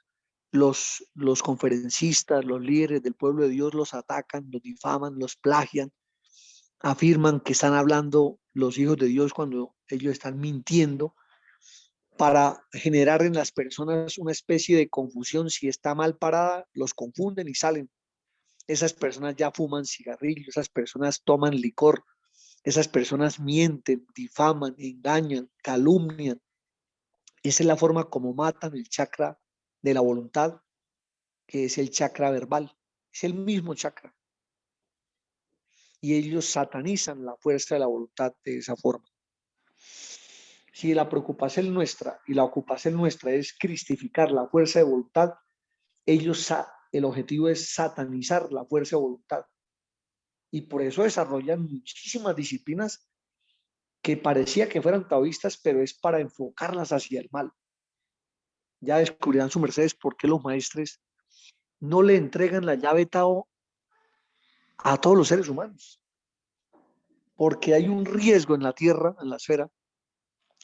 los conferencistas, los líderes del pueblo de Dios, los atacan, los difaman, los plagian, afirman que están hablando los hijos de Dios cuando ellos están mintiendo para generar en las personas una especie de confusión. Si está mal parada, los confunden y salen. Esas personas ya fuman cigarrillos, esas personas toman licor, esas personas mienten, difaman, engañan, calumnian. Esa es la forma como matan el chakra de la voluntad, que es el chakra verbal. Es el mismo chakra. Y ellos satanizan la fuerza de la voluntad de esa forma. Si la preocupación nuestra y la ocupación nuestra es cristificar la fuerza de voluntad, el objetivo es satanizar la fuerza de voluntad. Y por eso desarrollan muchísimas disciplinas que parecía que fueran taoístas, pero es para enfocarlas hacia el mal. Ya descubrirán su mercedes por qué los maestres no le entregan la llave Tao a todos los seres humanos. Porque hay un riesgo en la Tierra, en la esfera,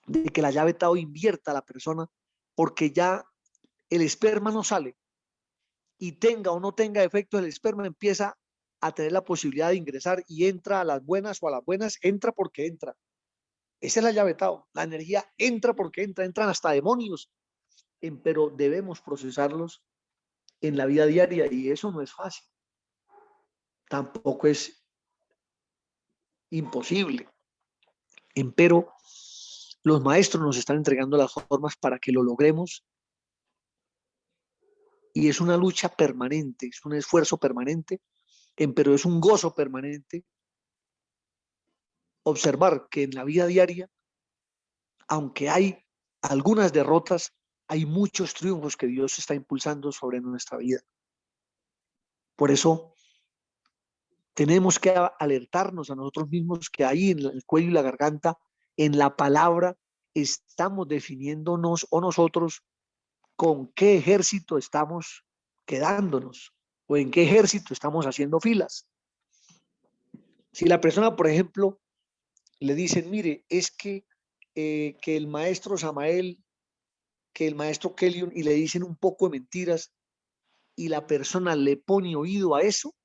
de que la llave Tao invierta a la persona, porque ya el esperma no sale. Y tenga o no tenga efecto, el esperma empieza a tener la posibilidad de ingresar y entra a las buenas o a las buenas, entra porque entra. Esa es la llave Tao. La energía entra porque entra, entran hasta demonios, pero debemos procesarlos en la vida diaria y eso no es fácil. Tampoco es imposible. Pero los maestros nos están entregando las formas para que lo logremos y es una lucha permanente, es un esfuerzo permanente, pero es un gozo permanente observar que en la vida diaria, aunque hay algunas derrotas, hay muchos triunfos que Dios está impulsando sobre nuestra vida. Por eso tenemos que alertarnos a nosotros mismos que ahí en el cuello y la garganta, en la palabra, estamos definiéndonos o nosotros con qué ejército estamos quedándonos o en qué ejército estamos haciendo filas. Si la persona, por ejemplo, le dicen, mire, es que el maestro Samael, que el maestro Kelion, y le dicen un poco de mentiras, y la persona le pone oído a eso,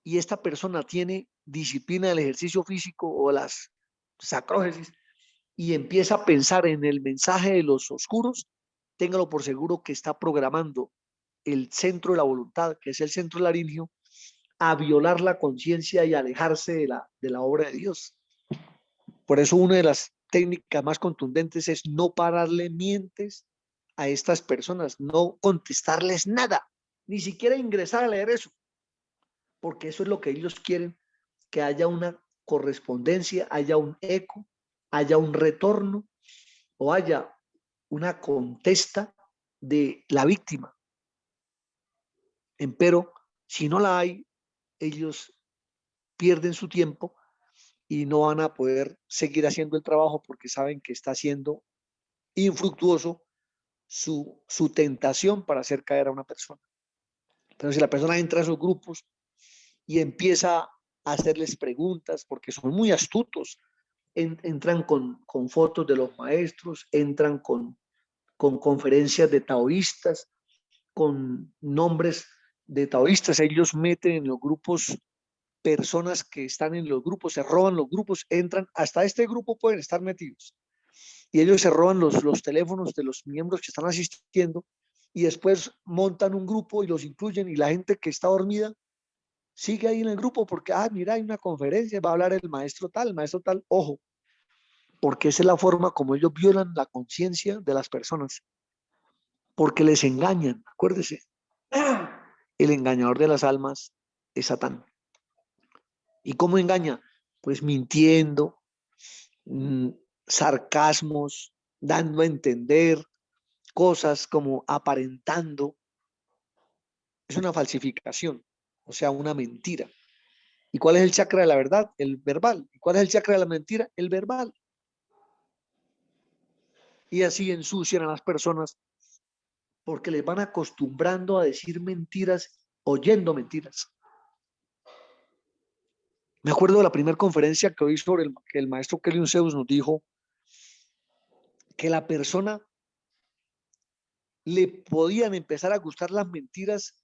y esta persona tiene disciplina del ejercicio físico o las sacrógesis, y empieza a pensar en el mensaje de los oscuros, téngalo por seguro que está programando el centro de la voluntad, que es el centro laríngeo, a violar la conciencia y alejarse de la obra de Dios. Por eso una de las técnicas más contundentes es no pararle mientes a estas personas, no contestarles nada, ni siquiera ingresar a leer eso, porque eso es lo que ellos quieren, que haya una correspondencia, haya un eco, haya un retorno o haya una contesta de la víctima. Empero, si no la hay, ellos pierden su tiempo y no van a poder seguir haciendo el trabajo porque saben que está siendo infructuoso su tentación para hacer caer a una persona. Pero si la persona entra a esos grupos y empieza a hacerles preguntas, porque son muy astutos, entran con fotos de los maestros, entran con conferencias de taoístas, con nombres de taoístas, ellos meten en los grupos personas que están en los grupos, se roban los grupos, entran, hasta este grupo pueden estar metidos, y ellos se roban los teléfonos de los miembros que están asistiendo, y después montan un grupo y los incluyen, y la gente que está dormida sigue ahí en el grupo porque, mira, hay una conferencia, va a hablar el maestro tal, ojo, porque esa es la forma como ellos violan la conciencia de las personas, porque les engañan, acuérdese, el engañador de las almas es Satán. ¿Y cómo engaña? Pues mintiendo, sarcasmos, dando a entender cosas como aparentando. Es una falsificación, o sea, una mentira. ¿Y cuál es el chakra de la verdad? El verbal. ¿Y cuál es el chakra de la mentira? El verbal. Y así ensucian a las personas porque les van acostumbrando a decir mentiras, oyendo mentiras. Me acuerdo de la primera conferencia que oí sobre que el maestro Kelion Zeus nos dijo que la persona le podían empezar a gustar las mentiras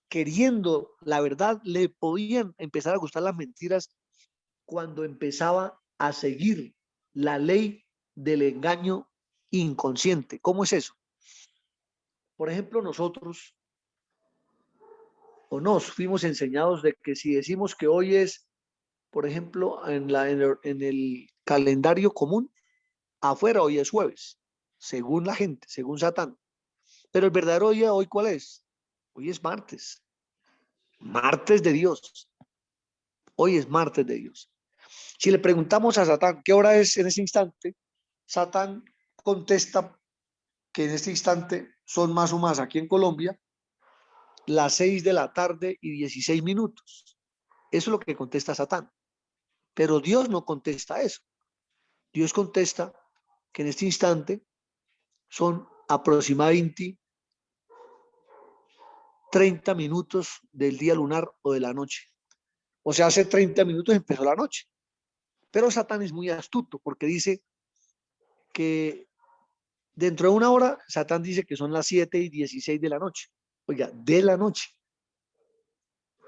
queriendo la verdad, le podían empezar a gustar las mentiras cuando empezaba a seguir la ley del engaño inconsciente. ¿Cómo es eso? Por ejemplo, nosotros o nos fuimos enseñados de que si decimos que hoy es, por ejemplo, en el calendario común, afuera hoy es jueves, según la gente, según Satán. Pero el verdadero día hoy, ¿cuál es? Hoy es martes. Martes de Dios. Hoy es martes de Dios. Si le preguntamos a Satán qué hora es en ese instante, Satán contesta que en este instante son más o más aquí en Colombia las 6 de la tarde y 16 minutos. Eso es lo que contesta Satán. Pero Dios no contesta eso. Dios contesta que en este instante son aproximadamente 30 minutos del día lunar o de la noche. O sea, hace 30 minutos empezó la noche. Pero Satán es muy astuto porque dice que dentro de una hora, Satán dice que son las 7:16 de la noche. Oiga, de la noche.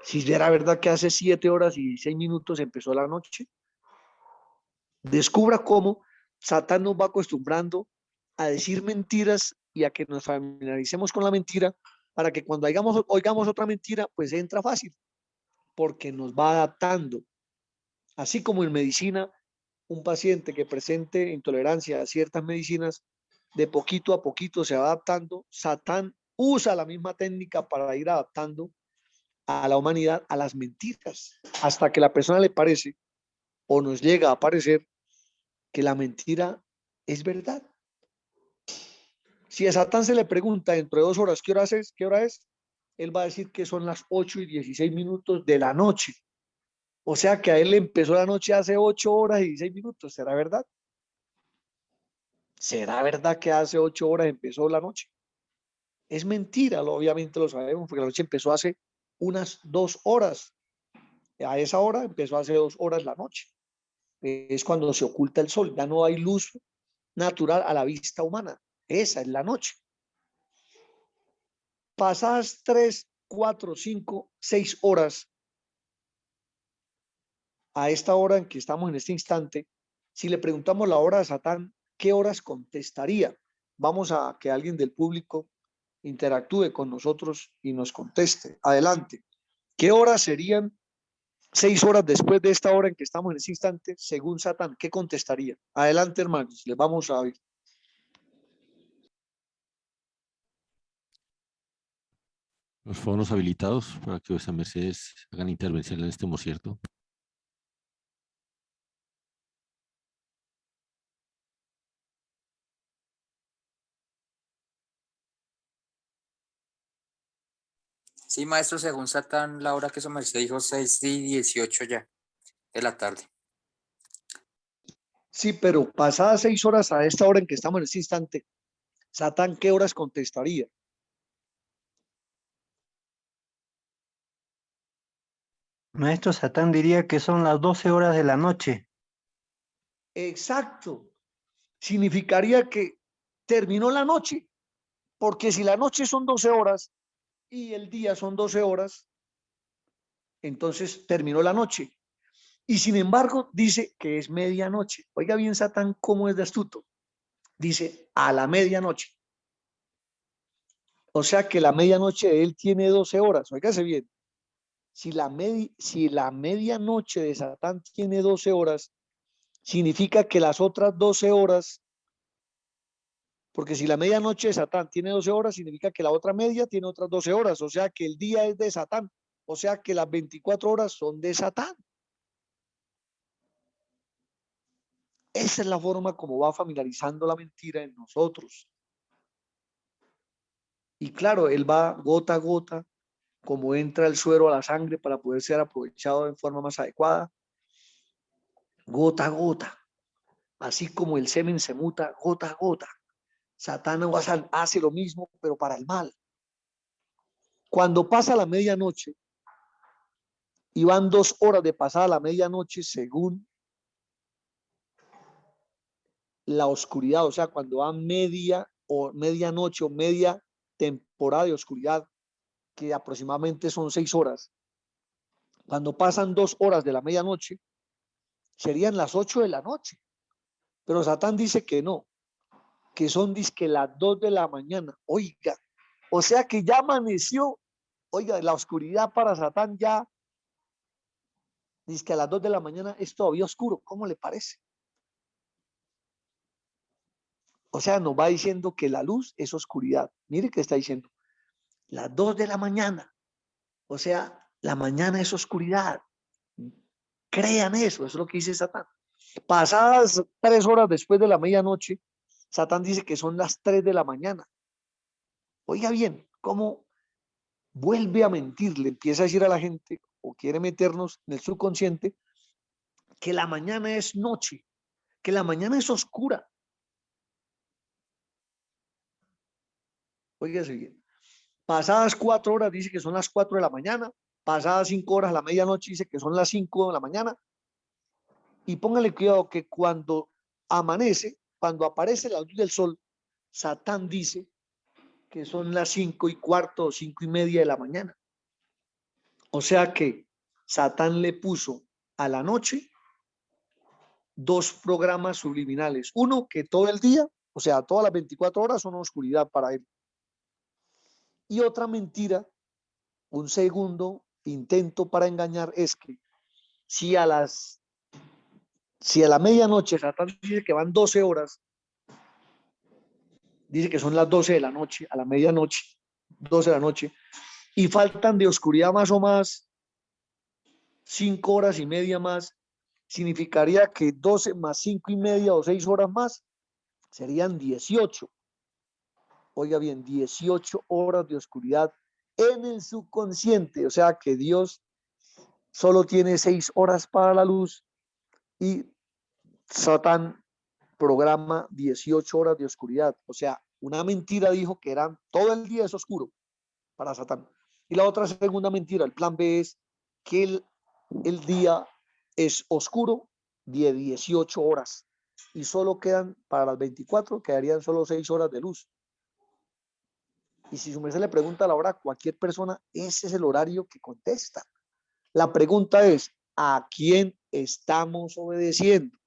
Si era verdad que hace 7 horas y 6 minutos empezó la noche, descubra cómo Satán nos va acostumbrando a decir mentiras y a que nos familiaricemos con la mentira para que cuando oigamos otra mentira, pues entra fácil, porque nos va adaptando. Así como en medicina, un paciente que presente intolerancia a ciertas medicinas, de poquito a poquito se va adaptando. Satán usa la misma técnica para ir adaptando a la humanidad a las mentiras, hasta que la persona le parece o nos llega a parecer que la mentira es verdad. Si a Satán se le pregunta dentro de 2 horas ¿qué hora es? ¿Qué hora es? Él va a decir que son las 8:16 minutos de la noche. O sea que a él empezó la noche hace 8 horas y 16 minutos. ¿Será verdad? ¿Será verdad que hace 8 horas empezó la noche? Es mentira, obviamente lo sabemos, porque la noche empezó hace unas 2 horas. A esa hora empezó hace 2 horas la noche. Es cuando se oculta el sol, ya no hay luz natural a la vista humana. Esa es la noche. Pasadas 3, 4, 5, 6 horas, a esta hora en que estamos en este instante, si le preguntamos la hora de Satán, ¿qué horas contestaría? Vamos a que alguien del público interactúe con nosotros y nos conteste. Adelante. ¿Qué horas serían 6 horas después de esta hora en que estamos en este instante, según Satán? ¿Qué contestaría? Adelante, hermanos, les vamos a ver. Los fondos habilitados para que vuestras mercedes hagan intervención en este cierto. Sí, maestro, según Satán, la hora que su merced dijo 6:18 ya de la tarde. Sí, pero pasadas 6 horas a esta hora en que estamos en este instante, Satán, ¿qué horas contestaría? Maestro Satán diría que son las 12 horas de la noche. Exacto. Significaría que terminó la noche, porque si la noche son 12 horas y el día son 12 horas, entonces terminó la noche. Y sin embargo, dice que es medianoche. Oiga bien, Satán, cómo es de astuto. Dice a la medianoche. O sea que la medianoche de él tiene 12 horas. Óigase bien. Si la medianoche de Satán tiene 12 horas, significa que las otras 12 horas, porque si la medianoche de Satán tiene 12 horas, significa que la otra media tiene otras 12 horas. O sea que el día es de Satán. O sea que las 24 horas son de Satán. Esa es la forma como va familiarizando la mentira en nosotros. Y claro, él va gota a gota, como entra el suero a la sangre para poder ser aprovechado de forma más adecuada, gota a gota, así como el semen se muta gota a gota. Satanás hace lo mismo, pero para el mal. Cuando pasa la medianoche, y van 2 horas de pasada la medianoche, según la oscuridad, o sea, cuando va medianoche o media temporada de oscuridad, que aproximadamente son 6 horas. Cuando pasan 2 horas de la medianoche, serían las 8 de la noche. Pero Satán dice que no, que son dizque las 2 de la mañana. Oiga, o sea que ya amaneció. Oiga, la oscuridad para Satán ya, dizque a las 2 de la mañana es todavía oscuro. ¿Cómo le parece? O sea, nos va diciendo que la luz es oscuridad. Mire que está diciendo, las 2 de la mañana. O sea, la mañana es oscuridad. Crean eso es lo que dice Satán. Pasadas 3 horas después de la medianoche, Satán dice que son las 3 de la mañana. Oiga bien, ¿cómo vuelve a mentir? Le empieza a decir a la gente, o quiere meternos en el subconsciente, que la mañana es noche, que la mañana es oscura. Óigase bien. Pasadas 4 horas dice que son las 4 de la mañana. Pasadas 5 horas a la medianoche dice que son las 5 de la mañana. Y póngale cuidado que cuando amanece, cuando aparece la luz del sol, Satán dice que son las 5:15 o 5:30 de la mañana. O sea que Satán le puso a la noche 2 programas subliminales. Uno que todo el día, o sea, todas las 24 horas son oscuridad para él. Y otra mentira, un segundo intento para engañar es que si a la medianoche Satán dice que van 12 horas, dice que son las 12 de la noche, a la medianoche, 12 de la noche, y faltan de oscuridad más o más 5 horas y media más, significaría que 12 más 5:30 o 6 horas más serían 18. Oiga bien, 18 horas de oscuridad en el subconsciente. O sea que Dios solo tiene 6 horas para la luz y Satán programa 18 horas de oscuridad. O sea, Una mentira dijo que todo el día es oscuro para Satán. Y la otra segunda mentira, el plan B, es que el día es oscuro de 18 horas y solo quedan para las 24, quedarían solo 6 horas de luz. Y si su merced le pregunta a la hora a cualquier persona, ese es el horario que contesta. La pregunta es, ¿a quién estamos obedeciendo?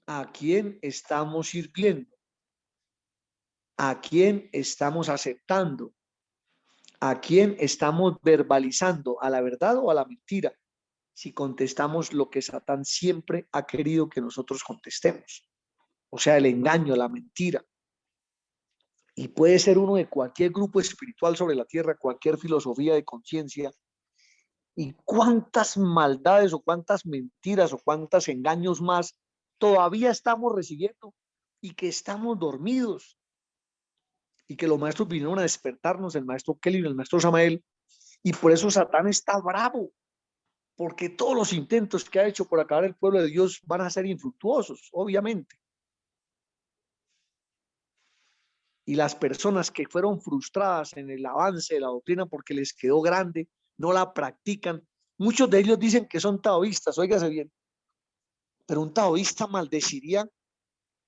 ¿A quién estamos sirviendo? ¿A quién estamos aceptando? ¿A quién estamos verbalizando? ¿A la verdad o a la mentira? Si contestamos lo que Satán siempre ha querido que nosotros contestemos. O sea, el engaño, la mentira. Y puede ser uno de cualquier grupo espiritual sobre la tierra, cualquier filosofía de conciencia. Y cuántas maldades o cuántas mentiras o cuántos engaños más todavía estamos recibiendo y que estamos dormidos. Y que los maestros vinieron a despertarnos, el maestro Kelly y el maestro Samael. Y por eso Satán está bravo. Porque todos los intentos que ha hecho por acabar el pueblo de Dios van a ser infructuosos, obviamente. Y las personas que fueron frustradas en el avance de la doctrina porque les quedó grande, no la practican. Muchos de ellos dicen que son taoístas, óigase bien. Pero un taoísta maldeciría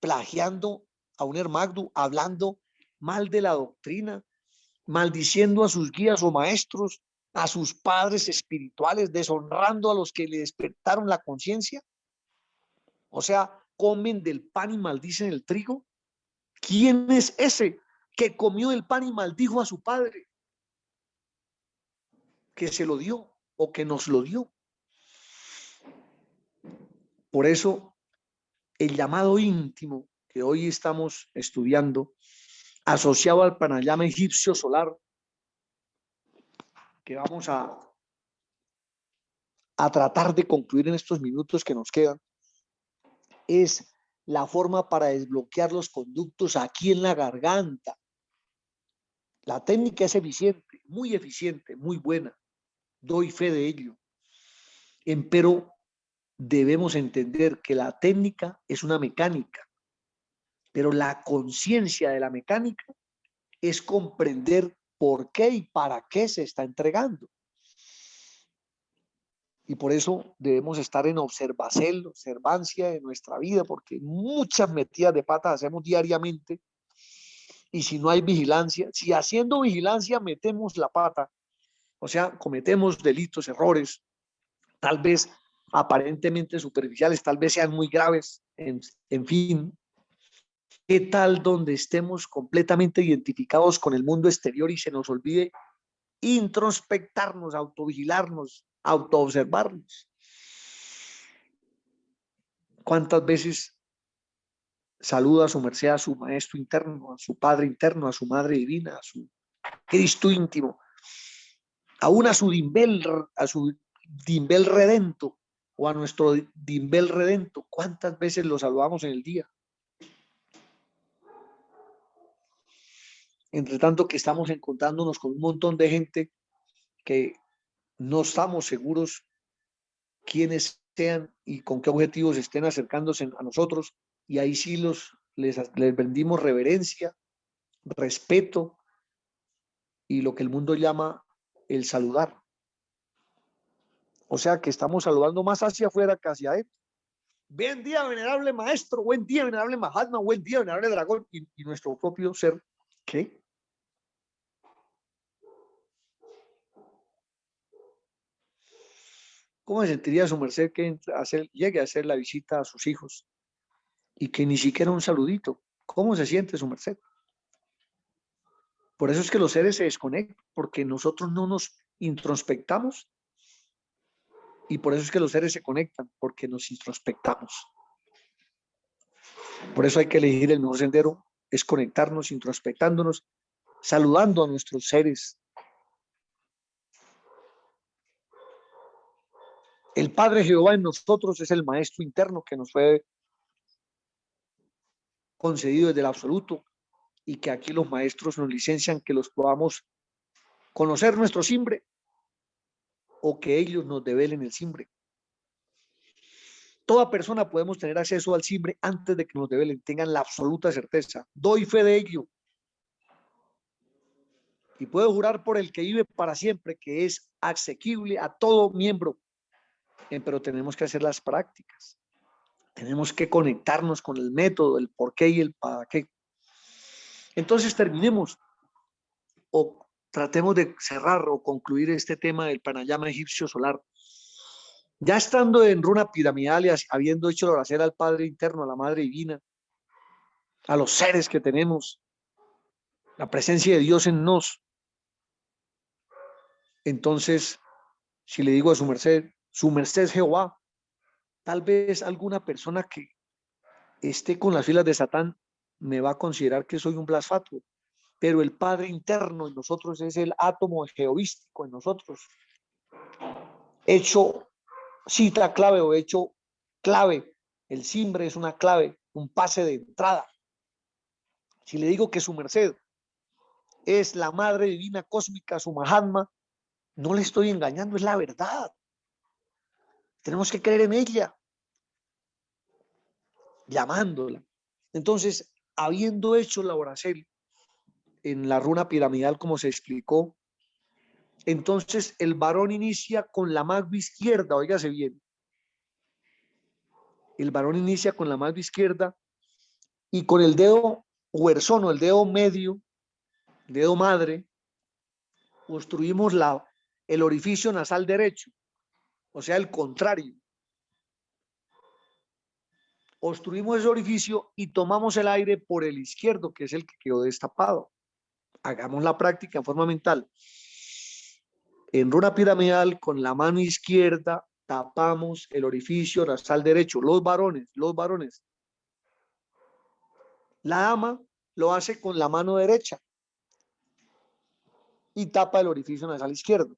plagiando a un hermagdu, hablando mal de la doctrina, maldiciendo a sus guías o maestros, a sus padres espirituales, deshonrando a los que le despertaron la conciencia. O sea, comen del pan y maldicen el trigo. ¿Quién es ese que comió el pan y maldijo a su padre? Que se lo dio o que nos lo dio. Por eso, el llamado íntimo que hoy estamos estudiando, asociado al pranayama egipcio solar, que vamos a tratar de concluir en estos minutos que nos quedan, es la forma para desbloquear los conductos aquí en la garganta. La técnica es eficiente, muy buena. Doy fe de ello. Empero debemos entender que la técnica es una mecánica, pero la conciencia de la mecánica es comprender por qué y para qué se está entregando. Y por eso debemos estar en observancia de nuestra vida, porque muchas metidas de patas hacemos diariamente. Y si no hay vigilancia, si haciendo vigilancia metemos la pata, o sea, cometemos delitos, errores, tal vez aparentemente superficiales, tal vez sean muy graves, en fin. ¿Qué tal donde estemos completamente identificados con el mundo exterior y se nos olvide introspectarnos, autovigilarnos, autoobservarnos? ¿Cuántas veces saluda a su merced a su maestro interno, a su padre interno, a su madre divina, a su Cristo íntimo, aún a su dimbel redento o a nuestro dimbel redento? ¿Cuántas veces lo saludamos en el día? Entre tanto que estamos encontrándonos con un montón de gente que no estamos seguros quiénes sean y con qué objetivos estén acercándose a nosotros, y ahí sí les rendimos reverencia, respeto y lo que el mundo llama el saludar. O sea que estamos saludando más hacia afuera que hacia adentro. Buen día, venerable maestro, buen día, venerable Mahatma, buen día, venerable dragón, y nuestro propio ser, ¿qué? ¿Cómo se sentiría su merced que llegue a hacer la visita a sus hijos y que ni siquiera un saludito? ¿Cómo se siente su merced? Por eso es que los seres se desconectan, porque nosotros no nos introspectamos, y por eso es que los seres se conectan, porque nos introspectamos. Por eso hay que elegir el mejor sendero, es conectarnos, introspectándonos, saludando a nuestros seres. El Padre Jehová en nosotros es el maestro interno que nos fue concedido desde el absoluto, y que aquí los maestros nos licencian que los podamos conocer nuestro simbre o que ellos nos develen el simbre. Toda persona podemos tener acceso al simbre antes de que nos develen, tengan la absoluta certeza. Doy fe de ello. Y puedo jurar por el que vive para siempre, que es asequible a todo miembro. Pero tenemos que hacer las prácticas. Tenemos que conectarnos con el método, el por qué y el para qué. Entonces terminemos o tratemos de cerrar o concluir este tema del pranayama egipcio solar. Ya estando en runa piramidal y habiendo hecho la oración al Padre interno, a la Madre Divina, a los seres que tenemos, la presencia de Dios en nos. Entonces, si le digo a su merced es Jehová, tal vez alguna persona que esté con las filas de Satán me va a considerar que soy un blasfemo, pero el Padre interno en nosotros es el átomo jehovístico en nosotros, hecho cita clave o hecho clave. El simbre es una clave, un pase de entrada. Si le digo que su merced es la Madre Divina Cósmica, su Mahatma, no le estoy engañando, es la verdad. Tenemos que creer en ella, llamándola. Entonces, habiendo hecho la oración en la runa piramidal, como se explicó, entonces el varón inicia con la mano izquierda, óigase bien. El varón inicia con la mano izquierda y con el dedo huerzón o el dedo medio, dedo madre, construimos el orificio nasal derecho, o sea, el contrario. Obstruimos ese orificio y tomamos el aire por el izquierdo, que es el que quedó destapado. Hagamos la práctica en forma mental. En runa piramidal, con la mano izquierda, tapamos el orificio nasal derecho. Los varones. La dama lo hace con la mano derecha y tapa el orificio nasal izquierdo.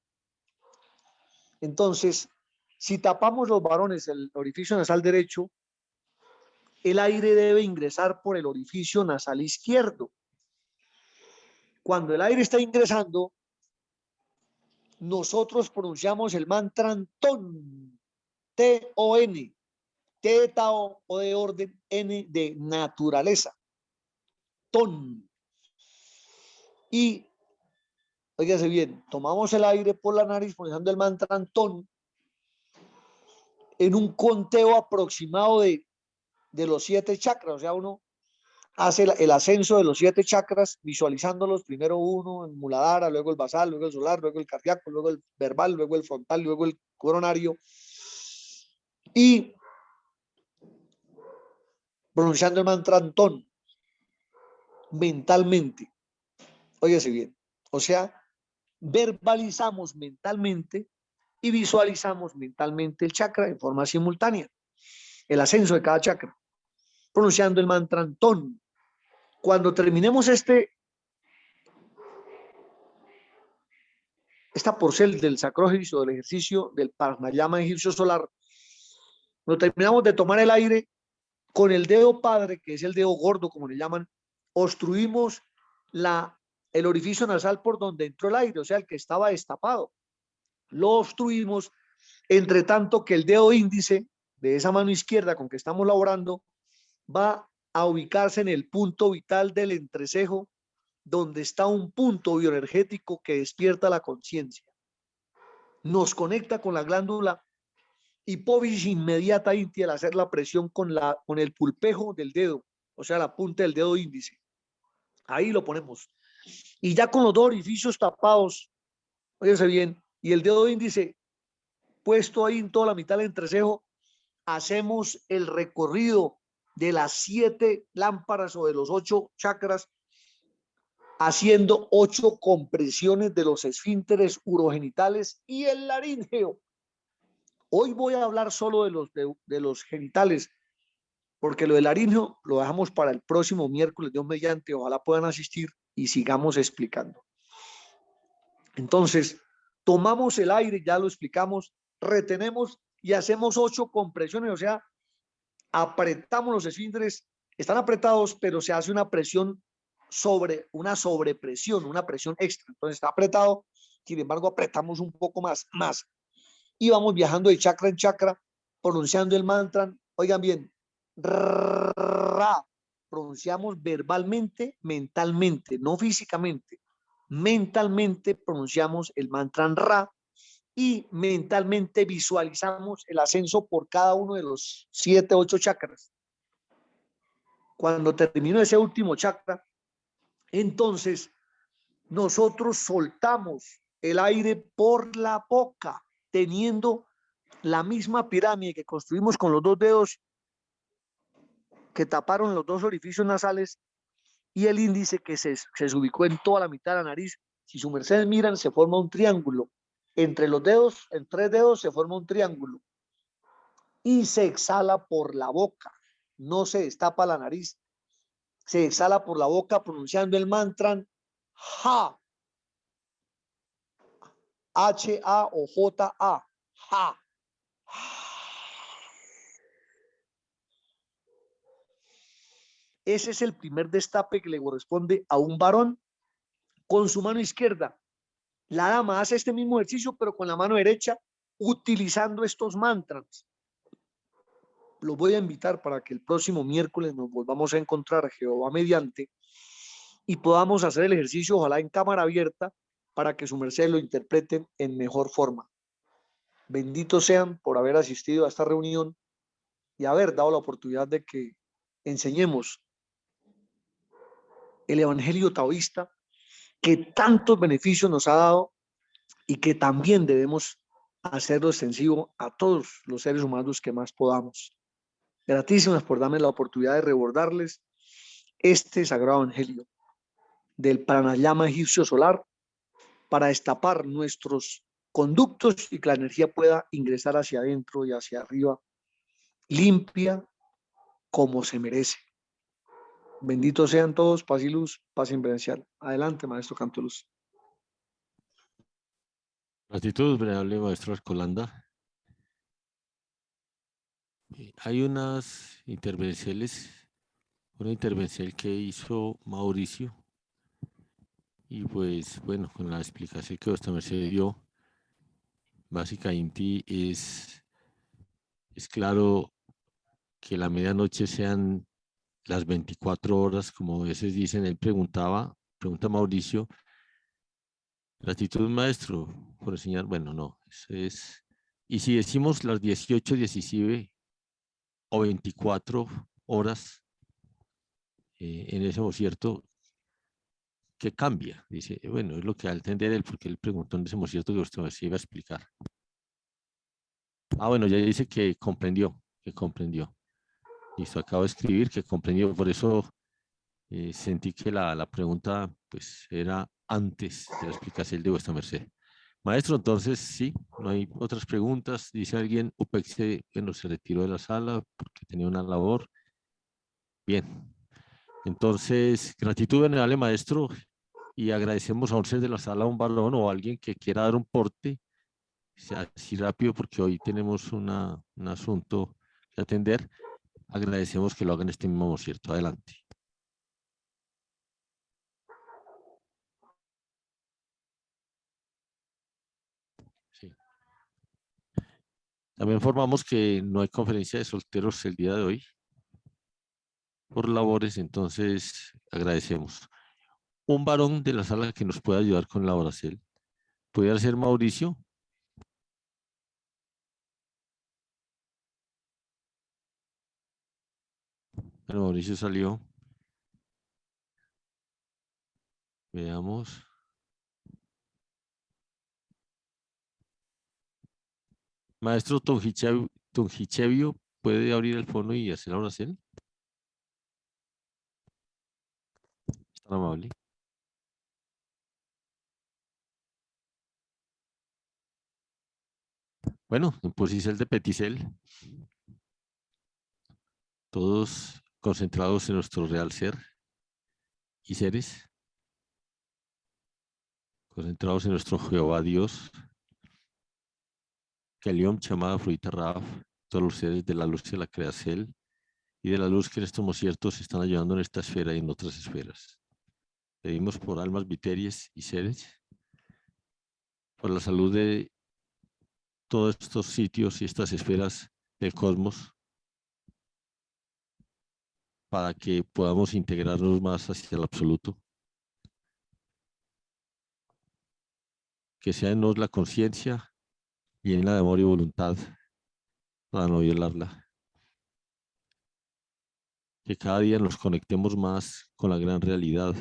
Entonces, si tapamos los varones el orificio nasal derecho, el aire debe ingresar por el orificio nasal izquierdo. Cuando el aire está ingresando, nosotros pronunciamos el mantra TON, T-O-N, T de Tao, O de orden, N de naturaleza, TON. Y, óigase bien, tomamos el aire por la nariz pronunciando el mantra TON en un conteo aproximado de los 7 chakras, o sea, uno hace el ascenso de los 7 chakras, visualizándolos, primero uno en Muladhara, luego el basal, luego el solar, luego el cardíaco, luego el verbal, luego el frontal, luego el coronario, y pronunciando el mantra Antón mentalmente. Óyese bien, o sea, verbalizamos mentalmente y visualizamos mentalmente el chakra en forma simultánea, el ascenso de cada chakra, pronunciando el mantra Antón. Cuando terminemos esta porción del sacrógiro, del ejercicio del pranayama egipcio solar, nos terminamos de tomar el aire con el dedo padre, que es el dedo gordo, como le llaman, obstruimos el orificio nasal por donde entró el aire, o sea, el que estaba destapado. Lo obstruimos, entre tanto que el dedo índice de esa mano izquierda con que estamos laborando va a ubicarse en el punto vital del entrecejo, donde está un punto bioenergético que despierta la conciencia. Nos conecta con la glándula hipófisis inmediata íntima al hacer la presión con el pulpejo del dedo, o sea, la punta del dedo índice. Ahí lo ponemos. Y ya con los dos orificios tapados, óyese bien, y el dedo índice puesto ahí en toda la mitad del entrecejo, hacemos el recorrido de las 7 lámparas o de los 8 chakras, haciendo 8 compresiones de los esfínteres urogenitales y el laríngeo. Hoy voy a hablar solo de los genitales, porque lo del laríngeo lo dejamos para el próximo miércoles, Dios mediante, ojalá puedan asistir y sigamos explicando. Entonces, tomamos el aire, ya lo explicamos, retenemos y hacemos 8 compresiones, o sea, apretamos los esfínteres, están apretados, pero se hace una presión una sobrepresión, una presión extra. Entonces está apretado, sin embargo apretamos un poco más, y vamos viajando de chakra en chakra, pronunciando el mantra Oigan bien, ra, pronunciamos verbalmente, mentalmente, no físicamente. Mentalmente pronunciamos el mantra ra y mentalmente visualizamos el ascenso por cada uno de los 7, 8 chakras. Cuando termino ese último chakra, entonces nosotros soltamos el aire por la boca, teniendo la misma pirámide que construimos con los dos dedos que taparon los dos orificios nasales y el índice que se ubicó en toda la mitad de la nariz. Si su merced miran, se forma un triángulo. Entre los dedos, en 3 dedos, se forma un triángulo. Y se exhala por la boca. No se destapa la nariz. Se exhala por la boca pronunciando el mantra Ja. H-A o J-A. Ja. Ese es el primer destape que le corresponde a un varón con su mano izquierda. La dama hace este mismo ejercicio, pero con la mano derecha, utilizando estos mantras. Los voy a invitar para que el próximo miércoles nos volvamos a encontrar, Jehová mediante, y podamos hacer el ejercicio, ojalá en cámara abierta, para que su merced lo interpreten en mejor forma. Benditos sean por haber asistido a esta reunión y haber dado la oportunidad de que enseñemos el evangelio taoísta que tantos beneficios nos ha dado y que también debemos hacerlo extensivo a todos los seres humanos que más podamos. Gratísimas por darme la oportunidad de recordarles este sagrado evangelio del pranayama egipcio solar para destapar nuestros conductos y que la energía pueda ingresar hacia adentro y hacia arriba, limpia como se merece. Benditos sean todos, paz y luz, paz inverencial. Adelante, maestro Cantoluz. Gratitud, venerable maestro Arcolanda. Hay unas intervenciones, una intervención que hizo Mauricio, y pues bueno, con la explicación que usted me dio, básicamente es claro que la medianoche sean las 24 horas, como a veces dicen. Él pregunta Mauricio, gratitud maestro por enseñar, bueno, no, eso es, y si decimos las 18, 17 o 24 horas en ese cierto, ¿qué cambia? Dice, bueno, es lo que va a entender él, porque él preguntó en ese cierto que usted se iba a explicar. Ah, bueno, ya dice que comprendió, Listo, acabo de escribir que comprendió, por eso sentí que la pregunta pues era antes de la explicación de vuestra merced. Maestro, entonces sí, no hay otras preguntas. Dice alguien, UPEX, bueno, se retiró de la sala porque tenía una labor. Bien, entonces, gratitud venerable maestro, y agradecemos a un ser de la sala, un balón o alguien que quiera dar un porte, así rápido, porque hoy tenemos un asunto que atender. Agradecemos que lo hagan este mismo cierto. Adelante. Sí. También informamos que no hay conferencia de solteros el día de hoy por labores, entonces agradecemos. Un varón de la sala que nos pueda ayudar con la oración. ¿Pudiera ser Mauricio? Bueno, Mauricio salió. Veamos. Maestro Tungichevio, ¿puede abrir el fono y hacer la oración? Es tan amable. Bueno, en Pusicel de Peticel, todos concentrados en nuestro real ser y seres, concentrados en nuestro Jehová Dios, Keliom, Chamada, Fruita, Raf, todos los seres de la luz de la creación y de la luz que en estos ciertos están ayudando en esta esfera y en otras esferas. Pedimos por almas viterias y seres, por la salud de todos estos sitios y estas esferas del cosmos, para que podamos integrarnos más hacia el absoluto. Que sea en nos la conciencia y en la de amor y voluntad para no violarla. Que cada día nos conectemos más con la gran realidad,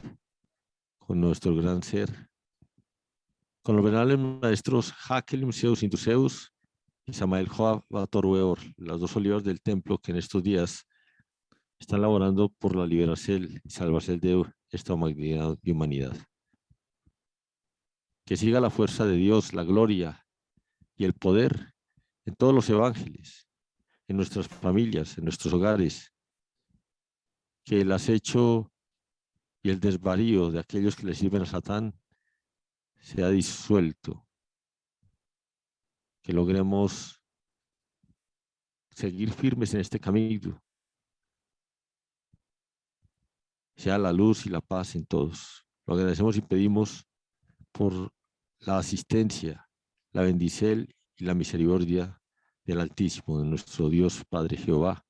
con nuestro gran ser, con los venerables maestros Hakelim Zeus Intuseus y Samael Joab Bator Weor, las dos olivas del templo que en estos días están laborando por la liberación y salvarse de esta humanidad y humanidad. Que siga la fuerza de Dios, la gloria y el poder en todos los evangelios, en nuestras familias, en nuestros hogares. Que el acecho y el desvarío de aquellos que le sirven a Satán sea disuelto. Que logremos seguir firmes en este camino. Sea la luz y la paz en todos. Lo agradecemos y pedimos por la asistencia, la bendición y la misericordia del Altísimo, de nuestro Dios Padre Jehová,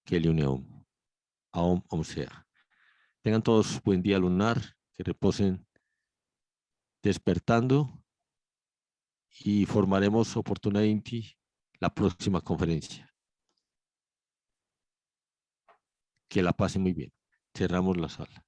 que le une Aum sea. Tengan todos buen día lunar, que reposen despertando y formaremos oportunamente la próxima conferencia. Que la pasen muy bien. Cerramos la sala.